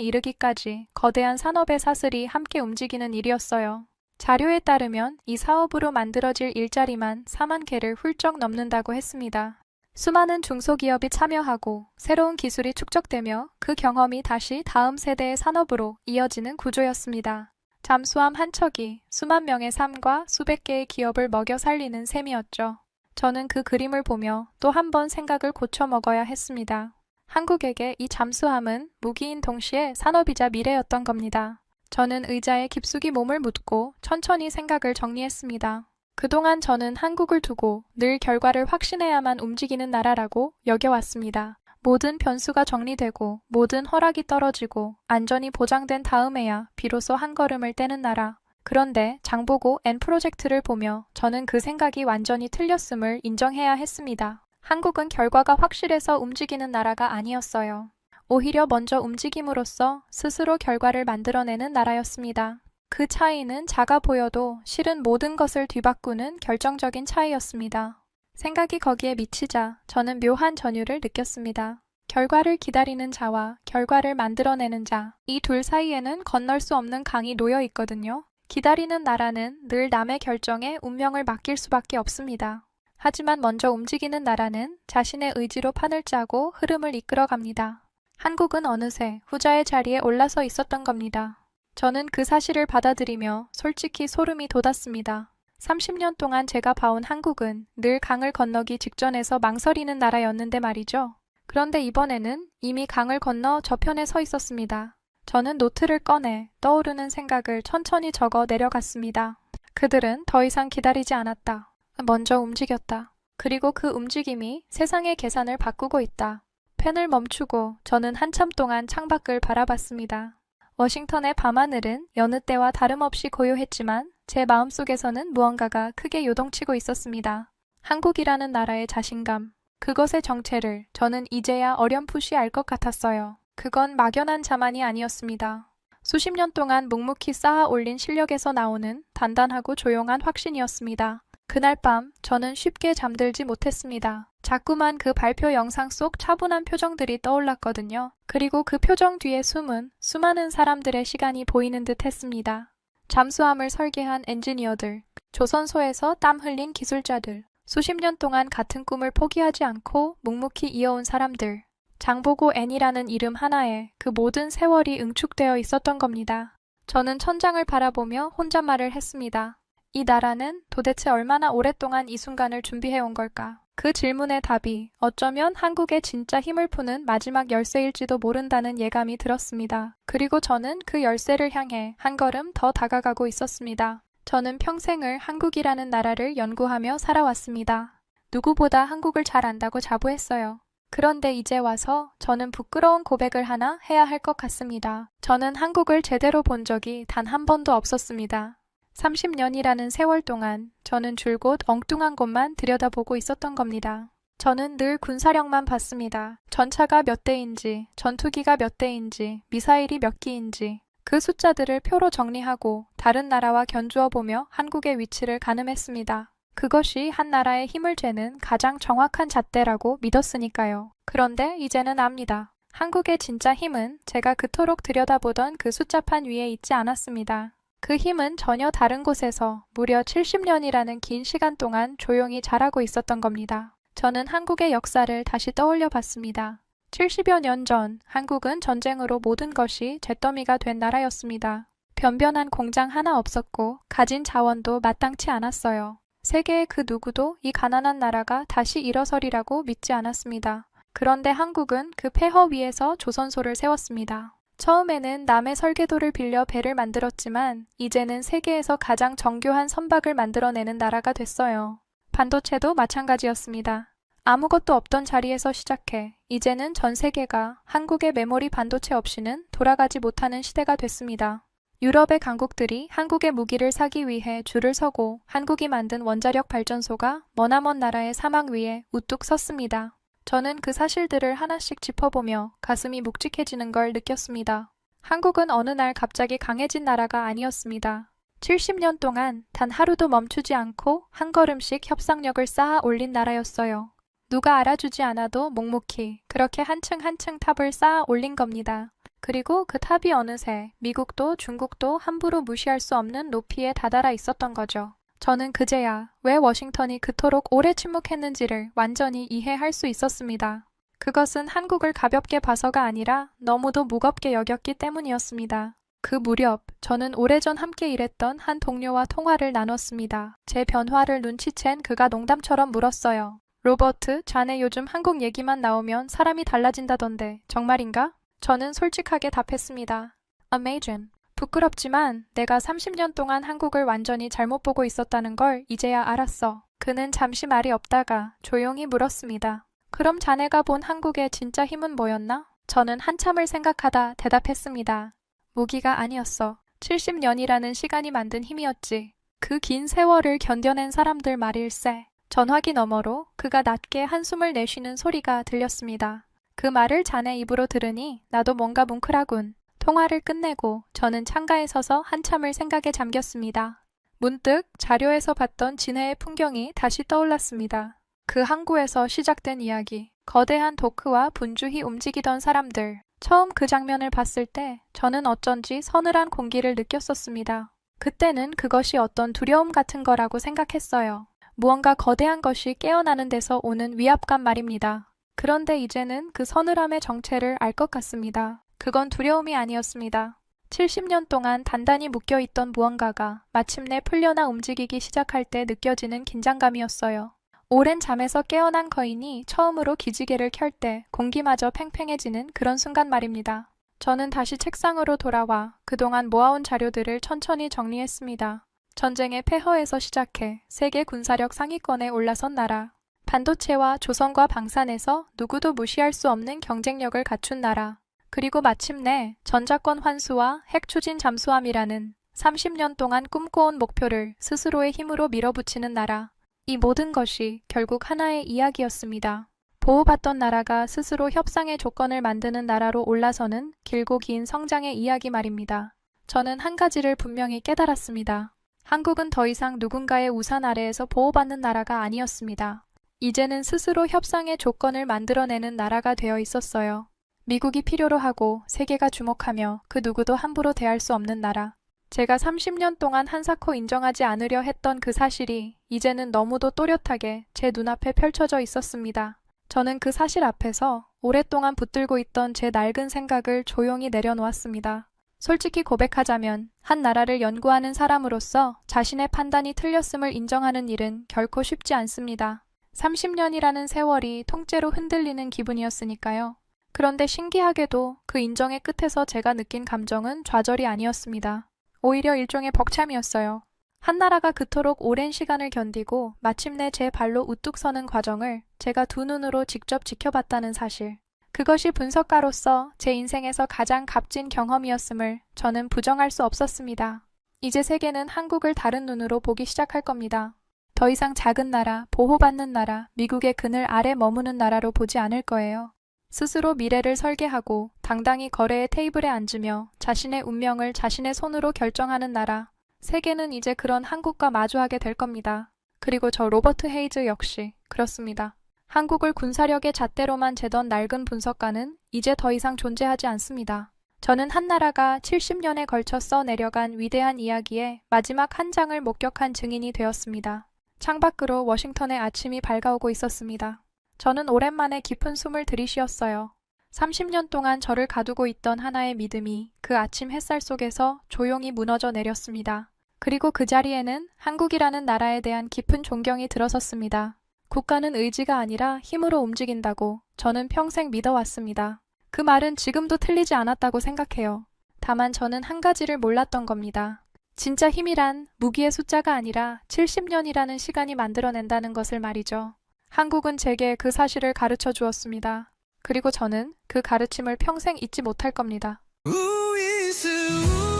이르기까지 거대한 산업의 사슬이 함께 움직이는 일이었어요. 자료에 따르면 이 사업으로 만들어질 일자리만 4만 개를 훌쩍 넘는다고 했습니다. 수많은 중소기업이 참여하고 새로운 기술이 축적되며 그 경험이 다시 다음 세대의 산업으로 이어지는 구조였습니다. 잠수함 한 척이 수만 명의 삶과 수백 개의 기업을 먹여 살리는 셈이었죠. 저는 그 그림을 보며 또 한 번 생각을 고쳐 먹어야 했습니다. 한국에게 이 잠수함은 무기인 동시에 산업이자 미래였던 겁니다. 저는 의자에 깊숙이 몸을 묻고 천천히 생각을 정리했습니다. 그동안 저는 한국을 두고 늘 결과를 확신해야만 움직이는 나라라고 여겨왔습니다. 모든 변수가 정리되고 모든 허락이 떨어지고 안전이 보장된 다음에야 비로소 한 걸음을 떼는 나라. 그런데 장보고 N 프로젝트를 보며 저는 그 생각이 완전히 틀렸음을 인정해야 했습니다. 한국은 결과가 확실해서 움직이는 나라가 아니었어요. 오히려 먼저 움직임으로써 스스로 결과를 만들어내는 나라였습니다. 그 차이는 작아 보여도 실은 모든 것을 뒤바꾸는 결정적인 차이였습니다. 생각이 거기에 미치자 저는 묘한 전율을 느꼈습니다. 결과를 기다리는 자와 결과를 만들어내는 자, 이 둘 사이에는 건널 수 없는 강이 놓여 있거든요. 기다리는 나라는 늘 남의 결정에 운명을 맡길 수밖에 없습니다. 하지만 먼저 움직이는 나라는 자신의 의지로 판을 짜고 흐름을 이끌어갑니다. 한국은 어느새 후자의 자리에 올라서 있었던 겁니다. 저는 그 사실을 받아들이며 솔직히 소름이 돋았습니다. 30년 동안 제가 봐온 한국은 늘 강을 건너기 직전에서 망설이는 나라였는데 말이죠. 그런데 이번에는 이미 강을 건너 저편에 서 있었습니다. 저는 노트를 꺼내 떠오르는 생각을 천천히 적어 내려갔습니다. 그들은 더 이상 기다리지 않았다. 먼저 움직였다. 그리고 그 움직임이 세상의 계산을 바꾸고 있다. 펜을 멈추고 저는 한참 동안 창밖을 바라봤습니다. 워싱턴의 밤하늘은 여느 때와 다름없이 고요했지만 제 마음속에서는 무언가가 크게 요동치고 있었습니다. 한국이라는 나라의 자신감, 그것의 정체를 저는 이제야 어렴풋이 알 것 같았어요. 그건 막연한 자만이 아니었습니다. 수십 년 동안 묵묵히 쌓아 올린 실력에서 나오는 단단하고 조용한 확신이었습니다. 그날 밤 저는 쉽게 잠들지 못했습니다. 자꾸만 그 발표 영상 속 차분한 표정들이 떠올랐거든요. 그리고 그 표정 뒤에 숨은 수많은 사람들의 시간이 보이는 듯 했습니다. 잠수함을 설계한 엔지니어들, 조선소에서 땀 흘린 기술자들, 수십 년 동안 같은 꿈을 포기하지 않고 묵묵히 이어온 사람들, 장보고 N이라는 이름 하나에 그 모든 세월이 응축되어 있었던 겁니다. 저는 천장을 바라보며 혼잣말을 했습니다. 이 나라는 도대체 얼마나 오랫동안 이 순간을 준비해온 걸까? 그 질문의 답이 어쩌면 한국의 진짜 힘을 푸는 마지막 열쇠일지도 모른다는 예감이 들었습니다. 그리고 저는 그 열쇠를 향해 한 걸음 더 다가가고 있었습니다. 저는 평생을 한국이라는 나라를 연구하며 살아왔습니다. 누구보다 한국을 잘 안다고 자부했어요. 그런데 이제 와서 저는 부끄러운 고백을 하나 해야 할 것 같습니다. 저는 한국을 제대로 본 적이 단 한 번도 없었습니다. 30년이라는 세월 동안 저는 줄곧 엉뚱한 곳만 들여다보고 있었던 겁니다. 저는 늘 군사력만 봤습니다. 전차가 몇 대인지, 전투기가 몇 대인지, 미사일이 몇 기인지 그 숫자들을 표로 정리하고 다른 나라와 견주어 보며 한국의 위치를 가늠했습니다. 그것이 한 나라의 힘을 재는 가장 정확한 잣대라고 믿었으니까요. 그런데 이제는 압니다. 한국의 진짜 힘은 제가 그토록 들여다보던 그 숫자판 위에 있지 않았습니다. 그 힘은 전혀 다른 곳에서 무려 70년이라는 긴 시간 동안 조용히 자라고 있었던 겁니다. 저는 한국의 역사를 다시 떠올려 봤습니다. 70여 년 전 한국은 전쟁으로 모든 것이 잿더미가 된 나라였습니다. 변변한 공장 하나 없었고 가진 자원도 마땅치 않았어요. 세계의 그 누구도 이 가난한 나라가 다시 일어서리라고 믿지 않았습니다. 그런데 한국은 그 폐허 위에서 조선소를 세웠습니다. 처음에는 남의 설계도를 빌려 배를 만들었지만 이제는 세계에서 가장 정교한 선박을 만들어내는 나라가 됐어요. 반도체도 마찬가지였습니다. 아무것도 없던 자리에서 시작해 이제는 전 세계가 한국의 메모리 반도체 없이는 돌아가지 못하는 시대가 됐습니다. 유럽의 강국들이 한국의 무기를 사기 위해 줄을 서고 한국이 만든 원자력 발전소가 머나먼 나라의 사막 위에 우뚝 섰습니다. 저는 그 사실들을 하나씩 짚어보며 가슴이 묵직해지는 걸 느꼈습니다. 한국은 어느 날 갑자기 강해진 나라가 아니었습니다. 70년 동안 단 하루도 멈추지 않고 한 걸음씩 협상력을 쌓아 올린 나라였어요. 누가 알아주지 않아도 묵묵히 그렇게 한층 한층 탑을 쌓아 올린 겁니다. 그리고 그 탑이 어느새 미국도 중국도 함부로 무시할 수 없는 높이에 다다라 있었던 거죠. 저는 그제야 왜 워싱턴이 그토록 오래 침묵했는지를 완전히 이해할 수 있었습니다. 그것은 한국을 가볍게 봐서가 아니라 너무도 무겁게 여겼기 때문이었습니다. 그 무렵 저는 오래전 함께 일했던 한 동료와 통화를 나눴습니다. 제 변화를 눈치챈 그가 농담처럼 물었어요. 로버트, 자네 요즘 한국 얘기만 나오면 사람이 달라진다던데 정말인가? 저는 솔직하게 답했습니다. Amazing. 부끄럽지만 내가 30년 동안 한국을 완전히 잘못 보고 있었다는 걸 이제야 알았어. 그는 잠시 말이 없다가 조용히 물었습니다. 그럼 자네가 본 한국의 진짜 힘은 뭐였나? 저는 한참을 생각하다 대답했습니다. 무기가 아니었어. 70년이라는 시간이 만든 힘이었지. 그 긴 세월을 견뎌낸 사람들 말일세. 전화기 너머로 그가 낮게 한숨을 내쉬는 소리가 들렸습니다. 그 말을 자네 입으로 들으니 나도 뭔가 뭉클하군. 통화를 끝내고 저는 창가에 서서 한참을 생각에 잠겼습니다. 문득 자료에서 봤던 진해의 풍경이 다시 떠올랐습니다. 그 항구에서 시작된 이야기, 거대한 도크와 분주히 움직이던 사람들. 처음 그 장면을 봤을 때 저는 어쩐지 서늘한 공기를 느꼈었습니다. 그때는 그것이 어떤 두려움 같은 거라고 생각했어요. 무언가 거대한 것이 깨어나는 데서 오는 위압감 말입니다. 그런데 이제는 그 서늘함의 정체를 알 것 같습니다. 그건 두려움이 아니었습니다. 70년 동안 단단히 묶여있던 무언가가 마침내 풀려나 움직이기 시작할 때 느껴지는 긴장감이었어요. 오랜 잠에서 깨어난 거인이 처음으로 기지개를 켤 때 공기마저 팽팽해지는 그런 순간 말입니다. 저는 다시 책상으로 돌아와 그동안 모아온 자료들을 천천히 정리했습니다. 전쟁의 폐허에서 시작해 세계 군사력 상위권에 올라선 나라. 반도체와 조선과 방산에서 누구도 무시할 수 없는 경쟁력을 갖춘 나라. 그리고 마침내 전자권 환수와 핵 추진 잠수함이라는 30년 동안 꿈꿔온 목표를 스스로의 힘으로 밀어붙이는 나라. 이 모든 것이 결국 하나의 이야기였습니다. 보호받던 나라가 스스로 협상의 조건을 만드는 나라로 올라서는 길고 긴 성장의 이야기 말입니다. 저는 한 가지를 분명히 깨달았습니다. 한국은 더 이상 누군가의 우산 아래에서 보호받는 나라가 아니었습니다. 이제는 스스로 협상의 조건을 만들어내는 나라가 되어 있었어요. 미국이 필요로 하고 세계가 주목하며 그 누구도 함부로 대할 수 없는 나라. 제가 30년 동안 한사코 인정하지 않으려 했던 그 사실이 이제는 너무도 또렷하게 제 눈앞에 펼쳐져 있었습니다. 저는 그 사실 앞에서 오랫동안 붙들고 있던 제 낡은 생각을 조용히 내려놓았습니다. 솔직히 고백하자면 한 나라를 연구하는 사람으로서 자신의 판단이 틀렸음을 인정하는 일은 결코 쉽지 않습니다. 30년이라는 세월이 통째로 흔들리는 기분이었으니까요. 그런데 신기하게도 그 인정의 끝에서 제가 느낀 감정은 좌절이 아니었습니다. 오히려 일종의 벅참이었어요. 한 나라가 그토록 오랜 시간을 견디고 마침내 제 발로 우뚝 서는 과정을 제가 두 눈으로 직접 지켜봤다는 사실. 그것이 분석가로서 제 인생에서 가장 값진 경험이었음을 저는 부정할 수 없었습니다. 이제 세계는 한국을 다른 눈으로 보기 시작할 겁니다. 더 이상 작은 나라, 보호받는 나라, 미국의 그늘 아래 머무는 나라로 보지 않을 거예요. 스스로 미래를 설계하고 당당히 거래의 테이블에 앉으며 자신의 운명을 자신의 손으로 결정하는 나라. 세계는 이제 그런 한국과 마주하게 될 겁니다. 그리고 저 로버트 헤이즈 역시 그렇습니다. 한국을 군사력의 잣대로만 재던 낡은 분석가는 이제 더 이상 존재하지 않습니다. 저는 한 나라가 70년에 걸쳐 써내려간 위대한 이야기의 마지막 한 장을 목격한 증인이 되었습니다. 창밖으로 워싱턴의 아침이 밝아오고 있었습니다. 저는 오랜만에 깊은 숨을 들이쉬었어요. 30년 동안 저를 가두고 있던 하나의 믿음이 그 아침 햇살 속에서 조용히 무너져 내렸습니다. 그리고 그 자리에는 한국이라는 나라에 대한 깊은 존경이 들어섰습니다. 국가는 의지가 아니라 힘으로 움직인다고 저는 평생 믿어왔습니다. 그 말은 지금도 틀리지 않았다고 생각해요. 다만 저는 한 가지를 몰랐던 겁니다. 진짜 힘이란 무기의 숫자가 아니라 70년이라는 시간이 만들어낸다는 것을 말이죠. 한국은 제게 그 사실을 가르쳐 주었습니다. 그리고 저는 그 가르침을 평생 잊지 못할 겁니다. 우이스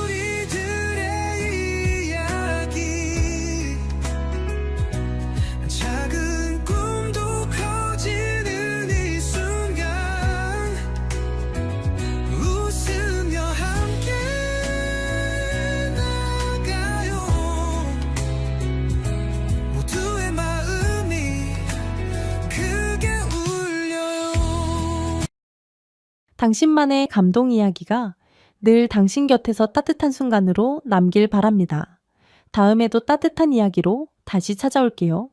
우리들의 이야기 작은 꿈도 커지는 이 순간 웃으며 함께 나가요 모두의 마음이 크게 울려요. 당신만의 감동 이야기가 늘 당신 곁에서 따뜻한 순간으로 남길 바랍니다. 다음에도 따뜻한 이야기로 다시 찾아올게요.